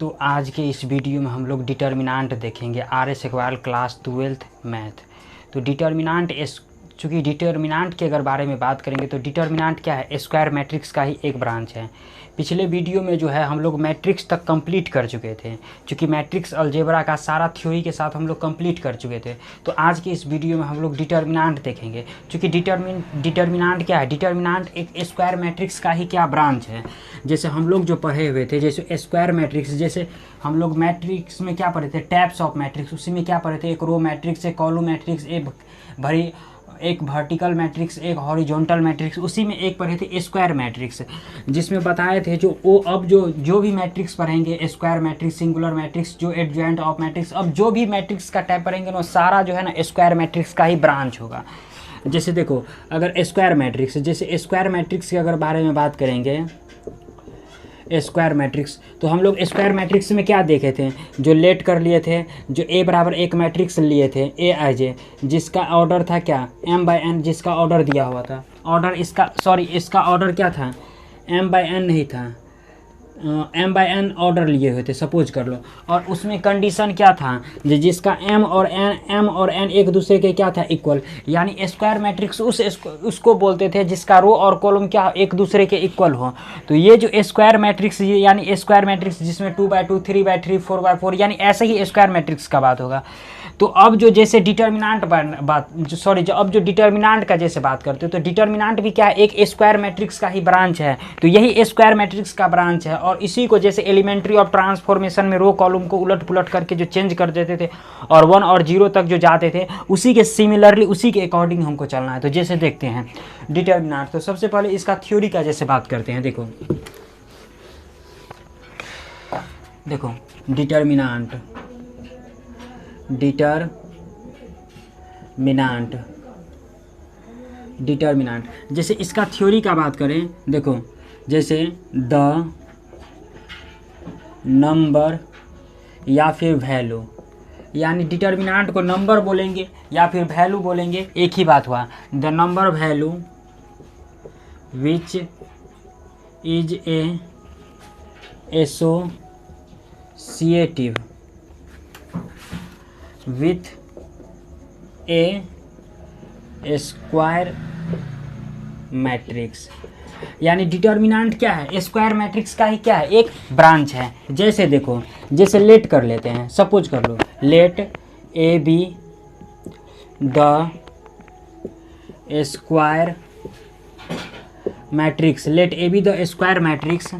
तो आज के इस वीडियो में हम लोग डिटर्मिनेंट देखेंगे आर स्क्वायर क्लास 12th मैथ। तो डिटर्मिनेंट चूँकि डिटर्मिनेंट के अगर बारे में बात करेंगे तो डिटर्मिनेंट क्या है, स्क्वायर मैट्रिक्स का ही एक ब्रांच है। पिछले वीडियो में जो है हम लोग मैट्रिक्स तक कंप्लीट कर चुके थे, चूँकि मैट्रिक्स अलजेब्रा का सारा थ्योरी के साथ हम लोग कंप्लीट कर चुके थे। तो आज के इस वीडियो में हम लोग डिटर्मिनेंट देखेंगे, चूँकि डिटर्मिनेंट क्या है, डिटर्मिनेंट एक स्क्वायर मैट्रिक्स का ही क्या ब्रांच है। जैसे हम लोग जो पढ़े हुए थे, जैसे स्क्वायर मैट्रिक्स, जैसे हम लोग मैट्रिक्स में क्या पढ़े थे, टाइप्स ऑफ मैट्रिक्स, उसी में क्या पढ़े थे, एक रो मैट्रिक्स, एक कॉलम मैट्रिक्स, एक वर्टिकल मैट्रिक्स, एक हॉरिजॉन्टल मैट्रिक्स, उसी में एक पढ़े थे स्क्वायर मैट्रिक्स, जिसमें बताए थे अब जो भी मैट्रिक्स पढ़ेंगे, स्क्वायर मैट्रिक्स, सिंगुलर मैट्रिक्स, जो एडजॉइंट ऑफ मैट्रिक्स, अब जो भी मैट्रिक्स का टाइप पढ़ेंगे ना सारा जो है ना स्क्वायर मैट्रिक्स का ही ब्रांच होगा। जैसे देखो, अगर स्क्वायर मैट्रिक्स, जैसे स्क्वायर मैट्रिक्स के अगर बारे में बात करेंगे, स्क्वायर मैट्रिक्स, तो हम लोग स्क्वायर मैट्रिक्स में क्या देखे थे, जो लेट कर लिए थे, जो ए बराबर एक मैट्रिक्स लिए थे, ए आई जे, जिसका ऑर्डर था क्या, m/n, जिसका ऑर्डर दिया हुआ था, ऑर्डर इसका ऑर्डर क्या था, m/n नहीं था, m/n ऑर्डर लिए हुए थे, सपोज कर लो। और उसमें कंडीशन क्या था, जिसका m और n एक दूसरे के क्या था, इक्वल, यानी स्क्वायर मैट्रिक्स उसको बोलते थे जिसका रो और कॉलम क्या एक दूसरे के इक्वल हो। तो ये जो स्क्वायर मैट्रिक्स, यानी स्क्वायर मैट्रिक्स जिसमें 2/2, 3/3, 4/4, यानी ऐसे ही स्क्वायर मैट्रिक्स का बात होगा। तो अब जो जैसे डिटर्मिनेंट अब जो डिटर्मिनेंट का जैसे बात करते हो, तो डिटर्मिनेंट भी क्या है, एक स्क्वायर मैट्रिक्स का ही ब्रांच है। तो यही स्क्वायर मैट्रिक्स का ब्रांच है, और इसी को जैसे एलिमेंट्री ऑफ ट्रांसफॉर्मेशन में रो कॉलम को उलट पुलट करके जो चेंज कर देते थे और 1 और 0 तक जो जाते थे, उसी के सिमिलरली, उसी के अकॉर्डिंग हमको चलना है। तो जैसे देखते हैं डिटर्मिनेंट, तो सबसे पहले इसका थ्योरी का जैसे बात करते हैं। देखो डिटर्मिनेंट जैसे इसका थ्योरी का बात करें, देखो जैसे द नंबर या फिर वैल्यू, यानी डिटर्मिनेंट को नंबर बोलेंगे या फिर वैल्यू बोलेंगे, एक ही बात हुआ। The number value which is a associative with A square matrix, यानी डिटर्मिनेंट क्या है, स्क्वायर मैट्रिक्स का ही क्या है, एक ब्रांच है। जैसे देखो, जैसे लेट कर लेते हैं, सपोज कर लो, let A be the square matrix, let A be the square matrix,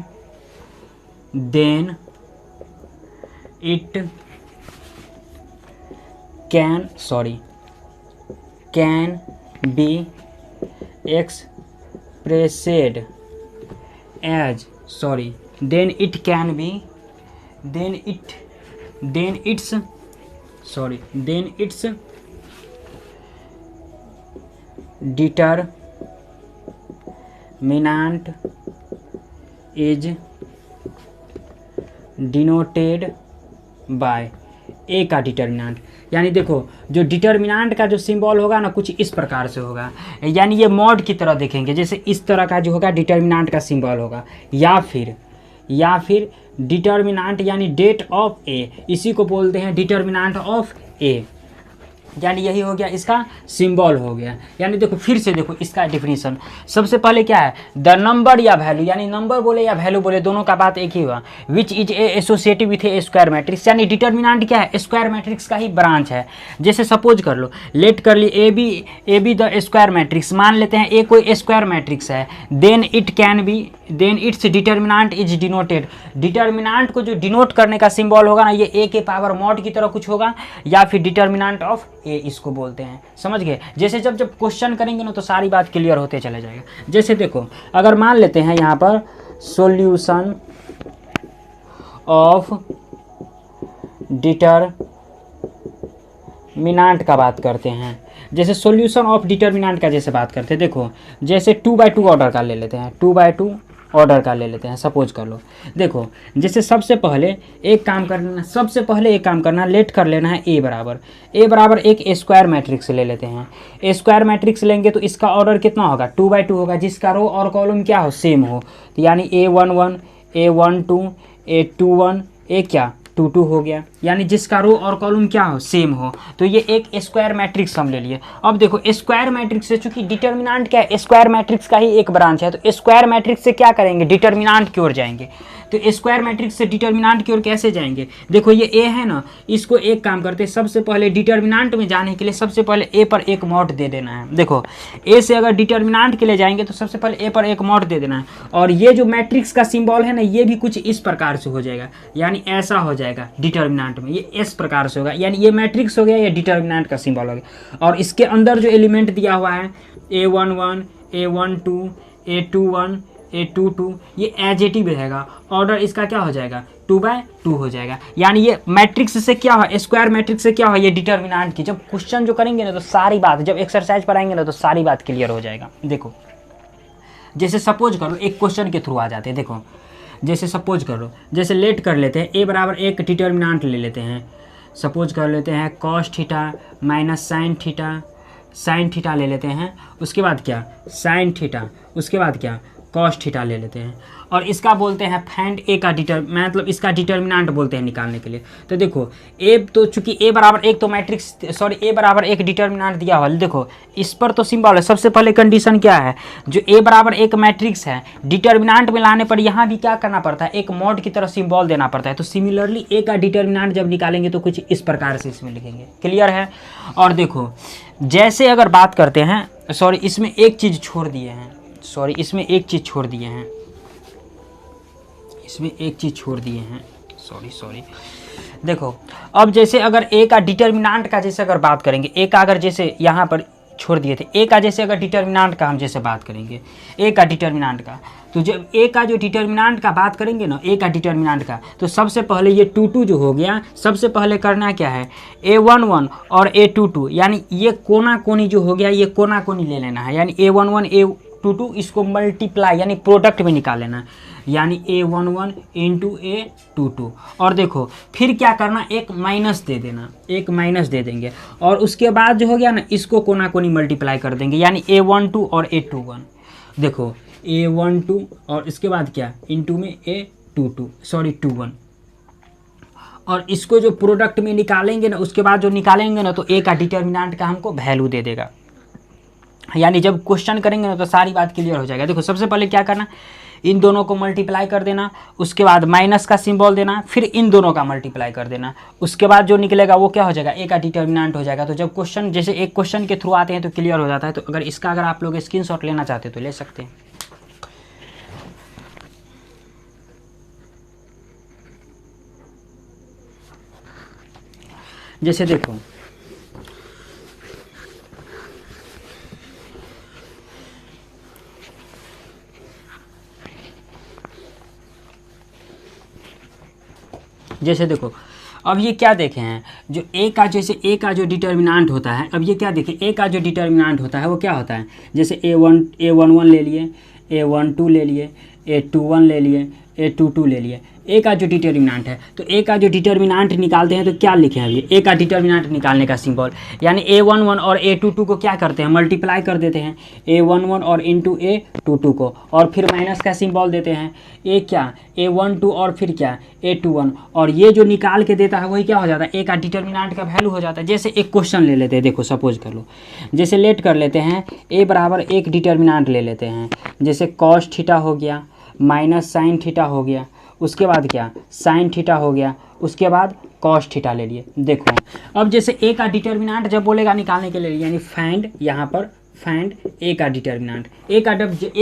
then it can be expressed as then its determinant is denoted by ए का डिटर्मिनेंट। यानी देखो, जो डिटर्मिनेंट का जो सिंबल होगा ना, कुछ इस प्रकार से होगा, यानी ये मॉड की तरह देखेंगे, जैसे इस तरह का जो होगा डिटर्मिनेंट का सिंबल होगा, या फिर डिटर्मिनेंट यानी डेट ऑफ ए, इसी को बोलते हैं डिटर्मिनेंट ऑफ ए, यानी यही हो गया, इसका सिंबल हो गया। यानी देखो, फिर से देखो इसका डेफिनेशन, सबसे पहले क्या है, द नंबर या वैल्यू, यानी नंबर बोले या वैल्यू बोले, दोनों का बात एक ही हुआ, which is a associative with A square matrix, यानी डिटर्मिनेंट क्या है, स्क्वायर मैट्रिक्स का ही ब्रांच है। जैसे सपोज कर लो, लेट कर ली A be the square matrix, मान लेते हैं ए कोई स्क्वायर मैट्रिक्स है, then its determinant is denoted, determinant को जो डिनोट करने का सिंबल होगा ना, ये ए के पावर मॉड की तरह कुछ होगा, या फिर डिटर्मिनेंट ऑफ ए इसको बोलते हैं। समझ गए? जैसे जब क्वेश्चन करेंगे ना तो सारी बात क्लियर होते चले जाएगा। जैसे देखो, अगर मान लेते हैं यहाँ पर सॉल्यूशन ऑफ डिटर्मिनेंट का बात करते हैं, जैसे सॉल्यूशन ऑफ डिटर्मिनेंट का जैसे बात करते हैं, देखो जैसे 2/2 ऑर्डर का ले लेते हैं, 2/2 ऑर्डर का ले लेते हैं, सपोज कर लो। देखो, जैसे सबसे पहले एक काम करना, लेट कर लेना है ए बराबर एक स्क्वायर मैट्रिक्स ले लेते हैं। स्क्वायर मैट्रिक्स लेंगे तो इसका ऑर्डर कितना होगा, 2/2 होगा, जिसका रो और कॉलम क्या हो, सेम हो। तो यानी A11, A12, A21, ए क्या 2 2 हो गया, यानी जिसका रो और कॉलम क्या हो सेम हो, तो ये एक स्क्वायर मैट्रिक्स हम ले लिए। अब देखो स्क्वायर मैट्रिक्स से, चूंकि डिटर्मिनेंट क्या है, स्क्वायर मैट्रिक्स का ही एक ब्रांच है, तो स्क्वायर मैट्रिक्स से क्या करेंगे, डिटर्मिनेंट की ओर जाएंगे। तो स्क्वायर मैट्रिक्स से डिटर्मिनेंट की ओर कैसे जाएंगे, देखो ये ए है ना, इसको एक काम करते हैं, सबसे पहले डिटर्मिनेंट में जाने के लिए सबसे पहले ए पर एक मॉड दे देना है। देखो ए से अगर डिटर्मिनेंट के लिए जाएंगे तो सबसे पहले ए पर एक मॉड दे देना है, और ये जो मैट्रिक्स का सिंबल है ना, ये भी कुछ इस प्रकार से हो जाएगा, यानी ऐसा हो जाएगा डिटर्मिनेंट में, ये इस प्रकार से होगा, यानी ये मैट्रिक्स हो गया, ये डिटर्मिनेंट का सिंबल हो गया। और इसके अंदर जो एलिमेंट दिया हुआ है A11 A12 A21 A22, ये एजेटिव रहेगा, ऑर्डर इसका क्या हो जाएगा 2/2 हो जाएगा। यानी ये मैट्रिक्स से क्या हो, स्क्वायर मैट्रिक्स से क्या हो, ये डिटर्मिनेंट की। जब क्वेश्चन जो करेंगे ना तो सारी बात, जब एक्सरसाइज पर आएंगे ना तो सारी बात क्लियर हो जाएगा। देखो जैसे सपोज करो एक क्वेश्चन के थ्रू आ जाते हैं, देखो जैसे सपोज करो, जैसे लेट कर लेते हैं ए बराबर एक डिटर्मिनेंट ले लेते हैं, सपोज कर लेते हैं cos theta minus sine theta ले लेते हैं, उसके बाद क्या साइन थीटा, उसके बाद क्या कॉस थीटा ले लेते हैं, और इसका बोलते हैं फाइंड ए का मतलब इसका डिटर्मिनेंट बोलते हैं निकालने के लिए। तो देखो ए, तो चूंकि ए बराबर एक तो मैट्रिक्स ए बराबर एक डिटर्मिनेंट दिया हुआ है, देखो इस पर तो सिंबल है। सबसे पहले कंडीशन क्या है, जो ए बराबर एक मैट्रिक्स है, डिटर्मिनेंट में लाने पर यहाँ भी क्या करना पड़ता है, एक मॉड की तरह सिंबल देना पड़ता है। तो सिमिलरली ए का डिटर्मिनेंट जब निकालेंगे तो कुछ इस प्रकार से इसमें लिखेंगे, क्लियर है। और देखो जैसे अगर बात करते हैं, इसमें एक चीज़ छोड़ दिए हैं, इसमें एक चीज़ छोड़ दिए हैं, देखो अब जैसे अगर ए का डिटर्मिनेंट का जैसे अगर बात करेंगे, ए का अगर जैसे यहाँ पर छोड़ दिए थे, ए का जैसे अगर डिटर्मिनेंट का हम जैसे बात करेंगे, ए का डिटर्मिनेंट का, तो जब ए का जो डिटर्मिनेंट का बात करेंगे ना, ए का डिटर्मिनेंट का, तो सबसे पहले ये 2 2 जो हो गया, सबसे पहले करना क्या है A11 और A22, यानी ये कोना कोनी जो हो गया, ये कोना कोनी ले लेना है, यानी A11 A22 इसको मल्टीप्लाई यानी प्रोडक्ट में निकाल लेना है, यानी A11 इंटू A22। और देखो फिर क्या करना, एक माइनस दे देना, एक माइनस दे देंगे, और उसके बाद जो हो गया ना, इसको कोना कोनी मल्टीप्लाई कर देंगे, यानी A12 और A21। देखो A12 और इसके बाद क्या इंटू में A21, और इसको जो प्रोडक्ट में निकालेंगे ना, उसके बाद जो निकालेंगे ना, तो ए का डिटर्मिनेंट का हमको वैल्यू दे देगा। यानी जब क्वेश्चन करेंगे ना तो सारी बात क्लियर हो जाएगा। देखो सबसे पहले क्या करना, इन दोनों को मल्टीप्लाई कर देना, उसके बाद माइनस का सिंबल देना, फिर इन दोनों का मल्टीप्लाई कर देना, उसके बाद जो निकलेगा वो क्या हो जाएगा, ए का डिटर्मिनेंट हो जाएगा। तो जब क्वेश्चन जैसे एक क्वेश्चन के थ्रू आते हैं तो क्लियर हो जाता है। तो अगर इसका अगर आप लोग स्क्रीनशॉट लेना चाहते हैं तो ले सकते हैं। जैसे देखो अब ये क्या देखे हैं, जो ए का जैसे ए का जो डिटर्मिनेंट होता है, अब ये क्या देखें, ए का जो डिटर्मिनेंट होता है वो क्या होता है, जैसे A11 ले लिए, A12 ले लिए, A21 ले लिए, A22 ले लिए। ए का जो डिटर्मिनेंट है, तो ए का जो डिटर्मिनेंट निकालते हैं तो क्या लिखे हैं अभी, ए का डिटर्मिनेंट निकालने का सिंबल, यानी A11 और A22 को क्या करते हैं, मल्टीप्लाई कर देते हैं, A11 और इंटू A22 को, और फिर माइनस का सिंबल देते हैं, ए क्या A12 और फिर क्या A21, और ये जो निकाल के देता है वही क्या हो जाता है, ए का डिटर्मिनेंट का वैल्यू हो जाता है। जैसे एक क्वेश्चन ले लेते हैं, देखो सपोज कर लो, जैसे लेट कर लेते हैं, ए बराबर एक डिटर्मिनेंट ले लेते हैं, जैसे कॉस थीटा हो गया माइनस साइन थीटा हो गया, उसके बाद क्या साइन थीटा हो गया, उसके बाद कॉस थीटा ले लिए। देखो अब जैसे ए का डिटर्मिनेंट जब बोलेगा निकालने के लिए, यानी फाइंड, यहाँ पर फाइंड ए का डिटर्मिनेंट, ए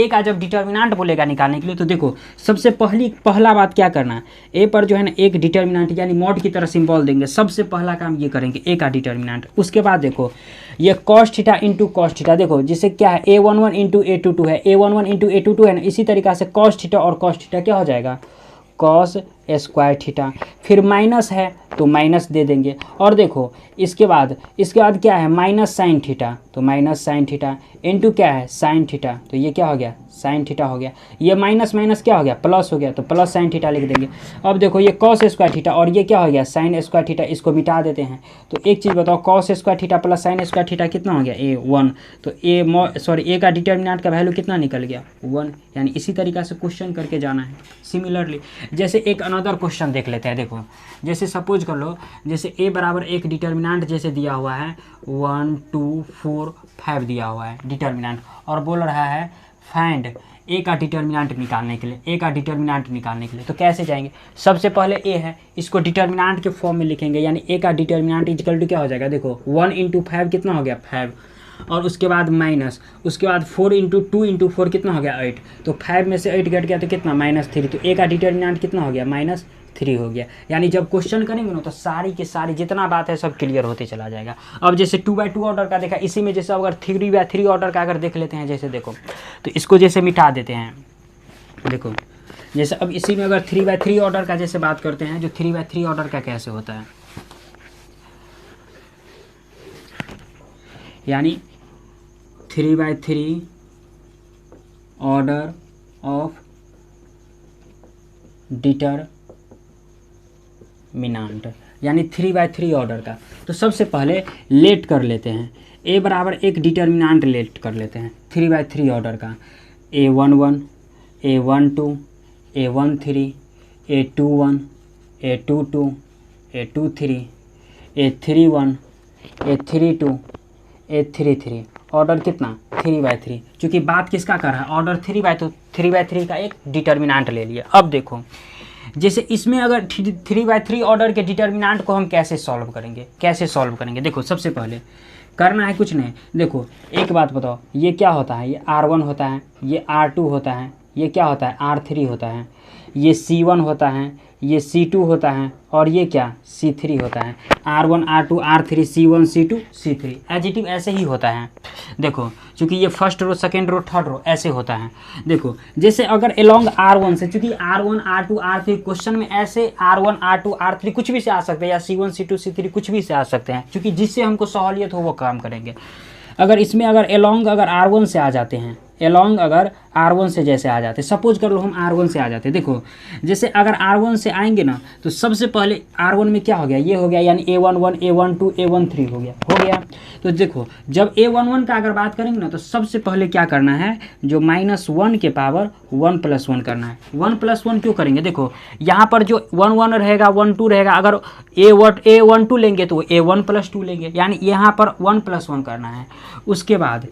का जब डिटर्मिनेंट बोलेगा निकालने के लिए, तो देखो सबसे पहला बात क्या करना है, ए पर जो है ना एक डिटर्मिनेंट यानी मॉड की तरह सिंबल देंगे, सबसे पहला काम ये करेंगे ए का डिटर्मिनेंट। उसके बाद देखो ये cos theta into cos theta, देखो जिससे क्या है A11 इंटू A22 है, A11 इंटू A22 है ना, इसी तरीक़ा से कॉस थीटा और कॉस थीटा क्या हो जाएगा, कॉस स्क्वायर थीटा, फिर माइनस है तो माइनस दे देंगे। और देखो इसके बाद क्या है, माइनस साइन थीटा, तो माइनस साइन थीटा इंटू क्या है, साइन थीटा, तो ये क्या हो गया, साइन थीटा हो गया। ये माइनस माइनस क्या हो गया, प्लस हो गया, तो प्लस साइन थीटा लिख देंगे। अब देखो ये कॉस स्क्वायर थीटा और ये क्या हो गया, साइन स्क्वायर थीटा, इसको मिटा देते हैं। तो एक चीज़ बताओ, cos square theta plus sine square theta कितना हो गया, A1। तो ए का डिटर्मिनेंट का वैल्यू कितना निकल गया, 1। यानी इसी तरीक़ा से क्वेश्चन करके जाना है। सिमिलरली जैसे एक अनदर क्वेश्चन देख लेते हैं। देखो जैसे सपोज कर लो, जैसे a बराबर एक डिटर्मिनेंट जैसे दिया हुआ है 1 2 4 5 दिया हुआ है डिटर्मिनेंट, और बोल रहा है फाइंड ए का डिटर्मिनेंट निकालने के लिए, ए का डिटर्मिनेंट निकालने के लिए। तो कैसे जाएंगे, सबसे पहले ए है, इसको डिटर्मिनेंट के फॉर्म में लिखेंगे, यानी ए का डिटर्मिनेंट इक्वल टू क्या हो जाएगा, देखो 1 इंटू 5 कितना हो गया 5, और उसके बाद माइनस, उसके बाद 4 इंटू 2 इंटू 4 कितना हो गया 8, तो 5 में से 8 घट गया तो कितना -3, तो ए का डिटर्मिनेंट कितना हो गया -3 हो गया। यानी जब क्वेश्चन करेंगे ना तो सारी की सारी जितना बात है सब क्लियर होते चला जाएगा। अब जैसे 2/2 ऑर्डर का देखा, इसी में जैसे अगर 3/3 ऑर्डर का अगर देख लेते हैं, जैसे देखो तो इसको जैसे मिटा देते हैं। देखो जैसे अब इसी में अगर 3/3 ऑर्डर का जैसे बात करते हैं, जो 3/3 ऑर्डर का कैसे होता है, यानी 3/3 ऑर्डर ऑफ डिटरमिनेंट, यानी 3/3 ऑर्डर का। तो सबसे पहले लेट कर लेते हैं, ए बराबर एक डिटरमिनेंट लेट कर लेते हैं 3/3 ऑर्डर का, A11 A12 A13 A21 A22 A23 A31 A32 A33, order कितना 3/3, क्योंकि बात किसका कर रहा है, ऑर्डर 3/3 का एक डिटर्मिनेंट ले लिया। अब देखो जैसे इसमें अगर 3/3 ऑर्डर के डिटर्मिनेंट को हम कैसे सॉल्व करेंगे, देखो सबसे पहले करना है कुछ नहीं। देखो एक बात बताओ, ये क्या होता है, ये R1 होता है, ये R2 होता है, ये क्या होता है R3 होता है, ये C1 होता है, ये C2 होता है, और ये क्या C3 होता है। R1 R2 R3 C1 C2 C3 additive ऐसे ही होता है। देखो चूँकि ये first row second row third row ऐसे होता है। देखो जैसे अगर अलोंग R1 से, चूँकि R1 R2 R3 क्वेश्चन में ऐसे R1 R2 R3 कुछ भी से आ सकते हैं, या C1 C2 C3 कुछ भी से आ सकते हैं, क्योंकि जिससे हमको सहूलियत हो वो काम करेंगे। अगर इसमें अगर अलोंग अगर R1 से आ जाते हैं, अलोंग अगर R1 से जैसे आ जाते, सपोज कर लो हम R1 से आ जाते, देखो जैसे अगर R1 से आएंगे ना तो सबसे पहले R1 में क्या हो गया, ये हो गया, यानी A11 A12 A13 हो गया। तो देखो जब A11 का अगर बात करेंगे ना तो सबसे पहले क्या करना है, जो -1 के पावर 1 + 1 करना है। 1 + 1 क्यों करेंगे, देखो यहाँ पर जो 1 1 रहेगा 1 2 रहेगा, अगर A12 लेंगे तो A1 + 2 लेंगे, यानी यहाँ पर 1 + 1 करना है। उसके बाद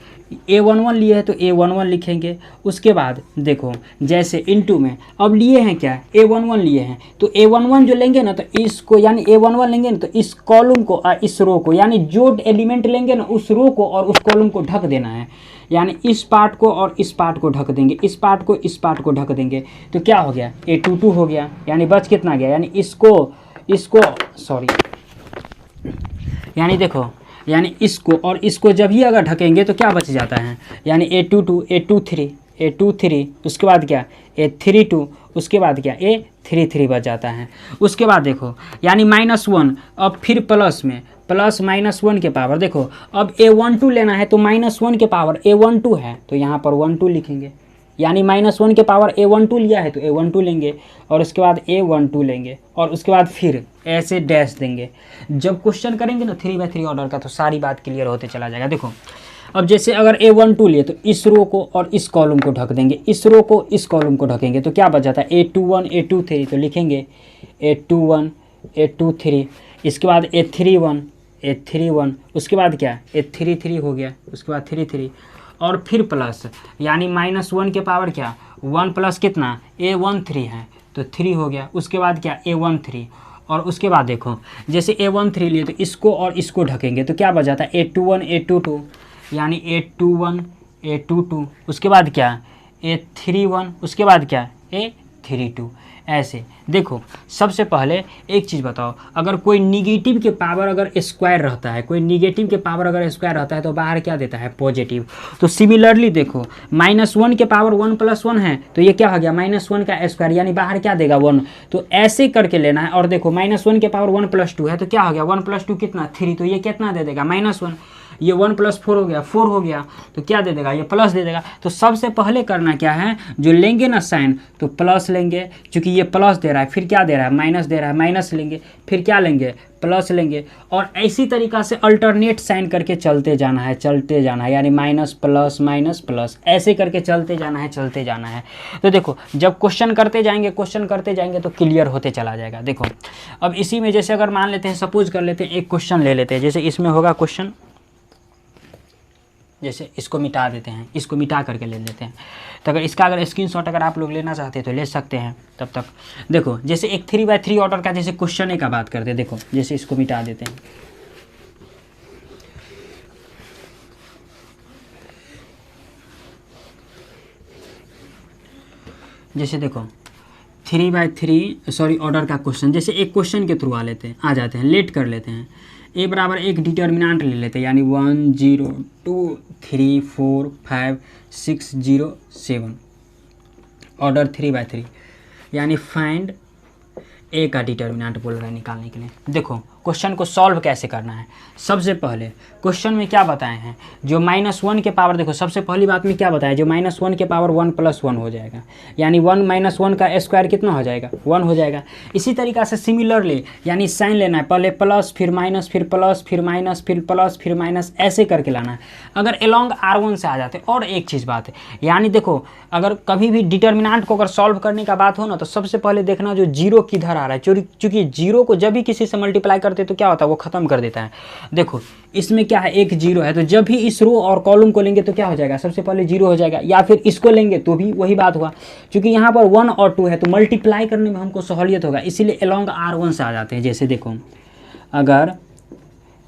A11 लिए है तो A11 लिखेंगे। उसके बाद देखो जैसे इनटू में अब लिए हैं क्या, A11 लिए हैं, तो A11 जो लेंगे ना तो इसको, यानी A11 लेंगे ना तो इस कॉलम को और इस रो को, यानी जो एलिमेंट लेंगे ना उस रो को और उस कॉलम को ढक देना है, यानी इस पार्ट को और इस पार्ट को ढक देंगे, इस पार्ट को इस पार्ट को ढक देंगे। तो क्या हो गया, A22 हो गया, यानी बच कितना गया, यानी इसको सॉरी, यानी देखो यानी इसको और इसको जब ही अगर ढकेंगे तो क्या बच जाता है, यानी A22 A23 उसके बाद क्या A32, उसके बाद क्या A33 बच जाता है। उसके बाद देखो यानी -1, अब फिर प्लस में प्लस -1 के पावर, देखो अब A12 लेना है तो -1 के पावर A12 है तो यहाँ पर 12 लिखेंगे, यानी -1 के पावर A12 लिया है तो A12 लेंगे, और उसके बाद A12 लेंगे, और उसके बाद फिर ऐसे डैश देंगे। जब क्वेश्चन करेंगे ना 3/3 ऑर्डर का तो सारी बात क्लियर होते चला जाएगा। देखो अब जैसे अगर A12 लिए तो इस रो को और इस कॉलम को ढक देंगे, इस रो को इस कॉलम को ढकेंगे, तो क्या बच जाता है A21 A23, तो लिखेंगे A21 A23, इसके बाद A31 उसके बाद क्या A33 हो गया, उसके बाद 33 और फिर प्लस, यानी -1 के पावर क्या 1 + कितना A13 है तो 3 हो गया। उसके बाद क्या A13, और उसके बाद देखो जैसे A13 लिए तो इसको और इसको ढकेंगे तो क्या बच जाता है A21 A22, यानी A21 A22, उसके बाद क्या A31, उसके बाद क्या A32। ऐसे देखो, सबसे पहले एक चीज़ बताओ, अगर कोई निगेटिव के पावर अगर स्क्वायर रहता है, कोई निगेटिव के पावर अगर स्क्वायर रहता है तो बाहर क्या देता है? पॉजिटिव। तो सिमिलरली देखो, -1 के पावर 1 + 1 है तो ये क्या हो गया? -1 का स्क्वायर, यानी बाहर क्या देगा? 1। तो ऐसे करके लेना है। और देखो -1 के पावर 1 + 2 है तो क्या हो गया? 1 + 2 कितना? 3। तो ये कितना दे देगा? -1। ये 1 + 4 हो गया, 4 हो गया, तो क्या दे देगा? ये प्लस दे देगा। तो सबसे पहले करना क्या है, जो लेंगे ना साइन, तो प्लस लेंगे, क्योंकि ये प्लस दे रहा है, फिर क्या दे रहा है? माइनस दे रहा है, माइनस लेंगे, फिर क्या लेंगे? प्लस लेंगे। और इसी तरीक़ा से अल्टरनेट साइन करके चलते जाना है, चलते जाना है, यानी माइनस प्लस माइनस प्लस, ऐसे करके चलते जाना है, चलते जाना है। तो देखो, जब क्वेश्चन करते जाएंगे, क्वेश्चन करते जाएंगे तो क्लियर होते चला जाएगा। देखो, अब इसी में जैसे अगर मान लेते हैं, सपोज कर लेते हैं, एक क्वेश्चन ले लेते हैं, जैसे इसमें होगा क्वेश्चन, जैसे इसको मिटा देते हैं, इसको मिटा करके ले लेते हैं। तो अगर इसका अगर स्क्रीनशॉट अगर आप लोग लेना चाहते हैं तो ले सकते हैं। तब तक देखो, जैसे एक 3x3 ऑर्डर का जैसे क्वेश्चन का बात करते हैं। देखो, जैसे इसको मिटा देते हैं, जैसे देखो 3x3 ऑर्डर का क्वेश्चन, जैसे एक क्वेश्चन के थ्रू आ जाते हैं, लेट कर लेते हैं। ए बराबर एक डिटर्मिनेंट ले लेते हैं, यानी 1 0 2 3 4 5 6 0 7, ऑर्डर 3x3, यानी फाइंड ए का डिटर्मिनेंट बोल रहा है निकालने के लिए। देखो, क्वेश्चन को सॉल्व कैसे करना है। सबसे पहले क्वेश्चन में क्या बताए हैं, जो -1 के पावर, देखो सबसे पहली बात में क्या बताया, जो -1 के पावर 1 + 1 हो जाएगा, यानी 1 - 1 का स्क्वायर कितना हो जाएगा? 1 हो जाएगा। इसी तरीक़ा से सिमिलरली, यानी साइन लेना है, पहले प्लस, फिर माइनस, फिर प्लस, फिर माइनस, फिर प्लस, फिर माइनस, ऐसे करके लाना है। अगर अलोंग R1 से आ जाते। और एक चीज़ बात है, यानी देखो, अगर कभी भी डिटर्मिनेंट को अगर सॉल्व करने का बात हो ना, तो सबसे पहले देखना जो जीरो किधर आ रहा है, क्योंकि जीरो को जब भी किसी से मल्टीप्लाई करते तो क्या होता है? वो खत्म कर देता है। देखो, इसमें क्या है, एक जीरो है, तो जब भी इस रो और कॉलम को लेंगे तो क्या हो जाएगा? सबसे पहले जीरो हो जाएगा। या फिर इसको लेंगे तो भी वही बात हुआ, क्योंकि यहाँ पर 1 और 2 है तो मल्टीप्लाई करने में हमको सहूलियत होगा, इसीलिए अलोंग R1 से आ जाते हैं। जैसे देखो, अगर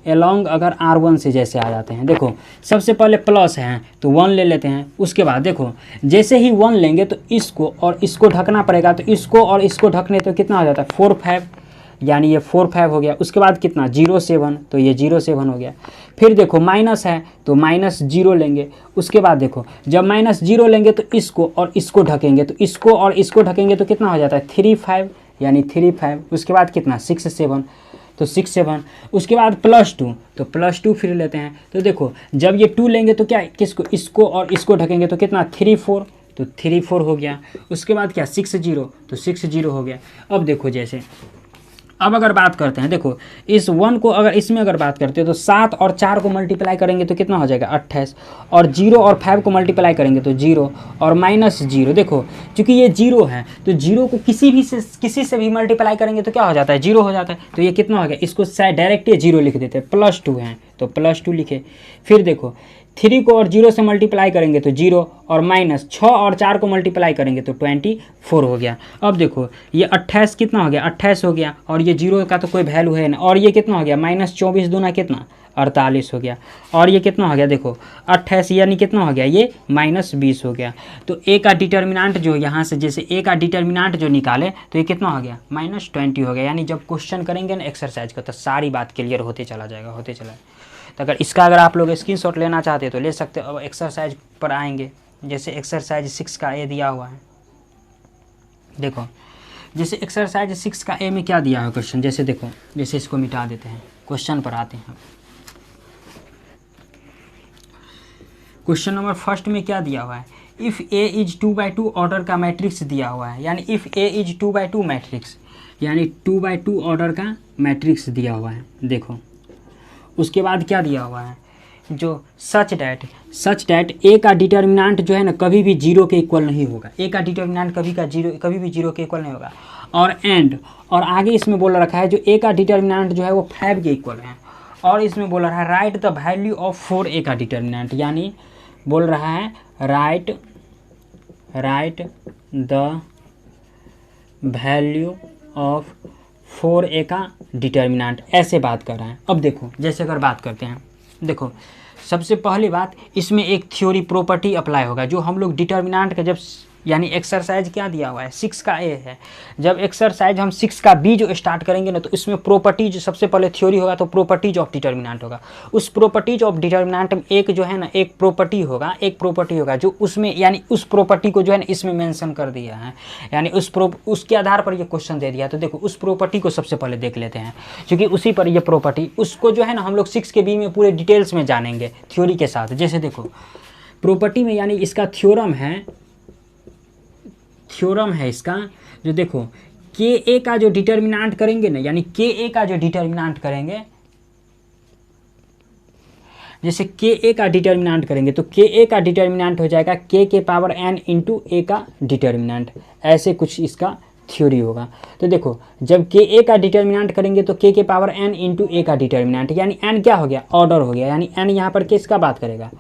R1 से जैसे आ जाते हैं, देखो सबसे पहले प्लस है तो 1 ले लेते हैं। उसके बाद देखो, जैसे ही 1 लेंगे तो इसको और इसको ढकना पड़ेगा, तो इसको और इसको ढकने तो कितना हो जाता है? 4 5, यानी ये 4 5 हो गया। उसके बाद कितना? 0 7, तो ये 0 7 हो गया। फिर देखो माइनस है तो -0 लेंगे। उसके बाद देखो, जब -0 लेंगे तो इसको और इसको ढकेंगे, तो इसको और इसको ढकेंगे तो कितना हो जाता है? 3 5, यानी 3 5। उसके बाद कितना? 6 7, तो 6 7। उसके बाद +2, तो +2 फिर लेते हैं। तो देखो, जब ये 2 लेंगे तो क्या, किसको? इसको और इसको ढकेंगे तो कितना? 3 4, तो 3 4 हो गया। उसके बाद क्या? 6 0, तो 6 0 हो गया। अब देखो, जैसे अब अगर बात करते हैं, देखो इस 1 को अगर इसमें अगर बात करते हैं तो 7 और 4 को मल्टीप्लाई करेंगे तो कितना हो जाएगा? 28, और 0 और 5 को मल्टीप्लाई करेंगे तो 0 और -0। देखो, क्योंकि ये 0 है तो 0 को किसी से भी मल्टीप्लाई करेंगे तो क्या हो जाता है? 0 हो जाता है। तो ये कितना हो गया? इसको डायरेक्ट 0 लिख देते हैं, +2 है तो +2 लिखे। फिर देखो, 3 को और 0 से मल्टीप्लाई करेंगे तो 0, और -6 और 4 को मल्टीप्लाई करेंगे तो 24 हो गया। अब देखो, ये 28 कितना हो गया? 28 हो गया, और ये 0 का तो कोई वैल्यू है ना। और ये कितना हो गया? -24 दूना कितना? 48 हो गया। और ये कितना हो गया? देखो 28, यानी कितना हो गया? ये -20 हो गया। तो ए का डिटर्मिनेंट जो यहाँ से, जैसे ए का डिटर्मिनेंट जो निकाले तो ये कितना हो गया? -20 हो गया। यानी जब क्वेश्चन करेंगे ना एक्सरसाइज का, तो सारी बात क्लियर होते चला जाएगा, होते चला। तो अगर इसका अगर आप लोग स्क्रीनशॉट लेना चाहते हैं तो ले सकते हो। अब एक्सरसाइज पर आएंगे, जैसे एक्सरसाइज 6 का ए दिया हुआ है। देखो, जैसे एक्सरसाइज 6 का ए में क्या दिया हुआ क्वेश्चन, जैसे देखो, जैसे इसको मिटा देते हैं, क्वेश्चन पर आते हैं। क्वेश्चन नंबर फर्स्ट में क्या दिया हुआ है? If A is 2x2 order का मैट्रिक्स दिया हुआ है, यानी if A is 2x2 matrix, यानी 2x2 ऑर्डर का मैट्रिक्स दिया हुआ है। देखो, उसके बाद क्या दिया हुआ है, जो सच डैट ए का डिटर्मिनेंट जो है ना कभी भी 0 के इक्वल नहीं होगा। ए का डिटर्मिनेंट कभी भी 0 के इक्वल नहीं होगा। और एंड, और आगे इसमें बोल रखा है जो ए का डिटर्मिनेंट जो है वो 5 के इक्वल है। और इसमें बोल रहा है राइट द वैल्यू ऑफ 4 ए का डिटर्मिनेंट, यानी बोल रहा है राइट द वैल्यू ऑफ 4 ए का डिटर्मिनेंट, ऐसे बात कर रहा है। अब देखो, जैसे अगर बात करते हैं, देखो सबसे पहली बात, इसमें एक थ्योरी प्रॉपर्टी अप्लाई होगा, जो हम लोग डिटर्मिनेंट का जब यानी एक्सरसाइज क्या दिया हुआ है 6 का ए है। जब एक्सरसाइज हम 6 का बी जो स्टार्ट करेंगे ना, तो इसमें प्रॉपर्टीज सबसे पहले थ्योरी होगा, तो प्रॉपर्टीज ऑफ डिटर्मिनेंट होगा। उस प्रॉपर्टीज ऑफ डिटर्मिनेंट में एक जो है ना एक प्रॉपर्टी होगा जो उसमें, यानी उस प्रॉपर्टी को जो है ना इसमें मेंशन कर दिया है, यानी उसके आधार पर ये क्वेश्चन दे दिया। तो देखो उस प्रॉपर्टी को सबसे पहले देख लेते हैं, क्योंकि उसी पर ये प्रॉपर्टी, उसको जो है ना हम लोग 6 के बी में पूरे डिटेल्स में जानेंगे थ्योरी के साथ। जैसे देखो प्रॉपर्टी में, यानी इसका थ्योरम है इसका, जो देखो के ए का जो डिटर्मिनेंट करेंगे ना, यानी के ए का जो डिटर्मिनेंट करेंगे, जैसे के ए का डिटर्मिनेंट करेंगे तो के ए का डिटर्मिनेंट हो जाएगा के पावर एन इंटू ए का डिटर्मिनेंट, ऐसे कुछ इसका थ्योरी होगा। तो देखो जब के ए का डिटर्मिनेंट करेंगे तो के पावर एन इंटू ए का डिटर्मिनेंट, यानी एन क्या हो गया, ऑर्डर हो गया, यानी एन यहाँ पर किसका बात करेगा,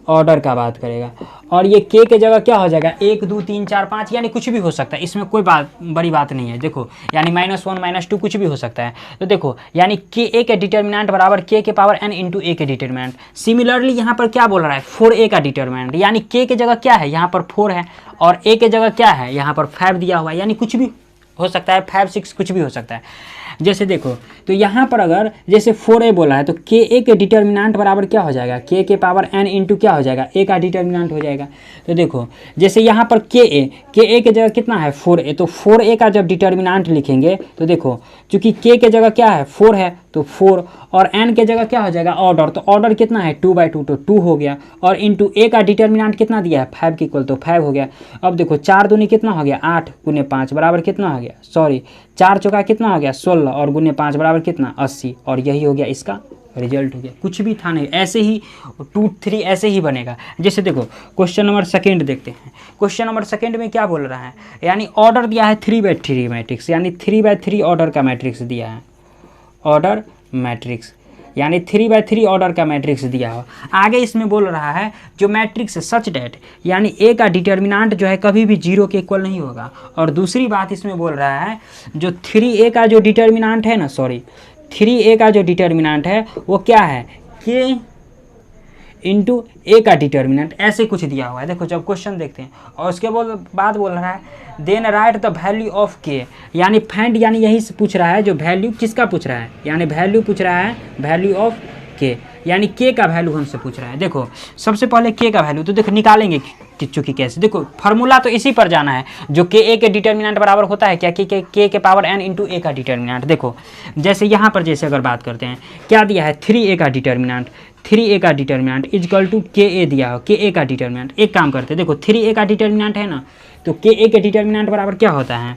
ऑर्डर का बात करेगा। और ये के जगह क्या हो जाएगा 1 2 3 4 5, यानी कुछ भी हो सकता है, इसमें कोई बड़ी बात नहीं है। देखो यानी -1 -2 कुछ भी हो सकता है। तो देखो यानी के ए के डिटर्मिनेंट बराबर के पावर एन इंटू ए के डिटर्मिनेंट। सिमिलरली यहाँ पर क्या बोल रहा है 4a का डिटर्मिनेंट, यानी के जगह क्या है यहाँ पर 4 है, और ए के जगह क्या है यहाँ पर 5 दिया हुआ है, यानी कुछ भी हो सकता है, 5 6 कुछ भी हो सकता है। जैसे देखो तो यहाँ पर अगर जैसे 4a बोला है तो के ए के डिटर्मिनेंट बराबर क्या हो जाएगा, के पावर एन इंटू क्या हो जाएगा, ए का डिटर्मिनेंट हो जाएगा। तो देखो जैसे यहाँ पर के ए के जगह कितना है 4a, तो 4a का जब डिटर्मिनेंट लिखेंगे तो देखो चूँकि के जगह क्या है 4 है तो 4, और n के जगह क्या हो जाएगा ऑर्डर, तो ऑर्डर कितना है 2/2 तो 2 हो गया, और इंटू ए का डिटर्मिनेंट कितना दिया है 5 के इक्वल तो 5 हो गया। अब देखो 4 दूनी कितना हो गया 8 गुने 5 बराबर कितना हो गया, सॉरी 4 चौका कितना हो गया 16, और गुने 5 बराबर कितना 80, और यही हो गया इसका रिजल्ट हो गया। कुछ भी था नहीं, ऐसे ही 2 3 ऐसे ही बनेगा। जैसे देखो क्वेश्चन नंबर सेकंड देखते हैं। क्वेश्चन नंबर सेकंड में क्या बोल रहा है, यानी ऑर्डर दिया है 3/3 मैट्रिक्स, यानी 3/3 ऑर्डर का मैट्रिक्स दिया है, ऑर्डर मैट्रिक्स, यानी 3/3 ऑर्डर का मैट्रिक्स दिया हो। आगे इसमें बोल रहा है जो मैट्रिक्स सच डेट, यानी ए का डिटर्मिनेंट जो है कभी भी 0 के इक्वल नहीं होगा। और दूसरी बात इसमें बोल रहा है जो 3a का जो डिटर्मिनेंट है ना, सॉरी 3a का जो डिटर्मिनेंट है वो क्या है के इंटू ए का डिटर्मिनेंट, ऐसे कुछ दिया हुआ है। देखो जब क्वेश्चन देखते हैं और उसके बाद बोल रहा है then write the value of K, यानी फाइंड, यानी यही से पूछ रहा है जो वैल्यू किसका पूछ रहा है, यानी वैल्यू पूछ रहा है वैल्यू ऑफ के, यानी के का वैल्यू हमसे पूछ रहा है। देखो सबसे पहले के का वैल्यू तो देखो निकालेंगे चूँकि कैसे, देखो फार्मूला तो इसी पर जाना है, जो के ए के डिटर्मिनेंट बराबर होता है क्या के पावर एन इंटू ए का डिटर्मिनेंट। देखो जैसे यहाँ पर जैसे अगर बात करते हैं क्या दिया है 3a का डिटर्मिनेंट, 3a का डिटर्मिनेंट इजकल टू के ए दिया हो, के ए का डिटर्मिनेंट। एक काम करते हैं, देखो 3a का डिटर्मिनेंट है ना, तो के ए के डिटर्मिनेंट बराबर क्या होता है,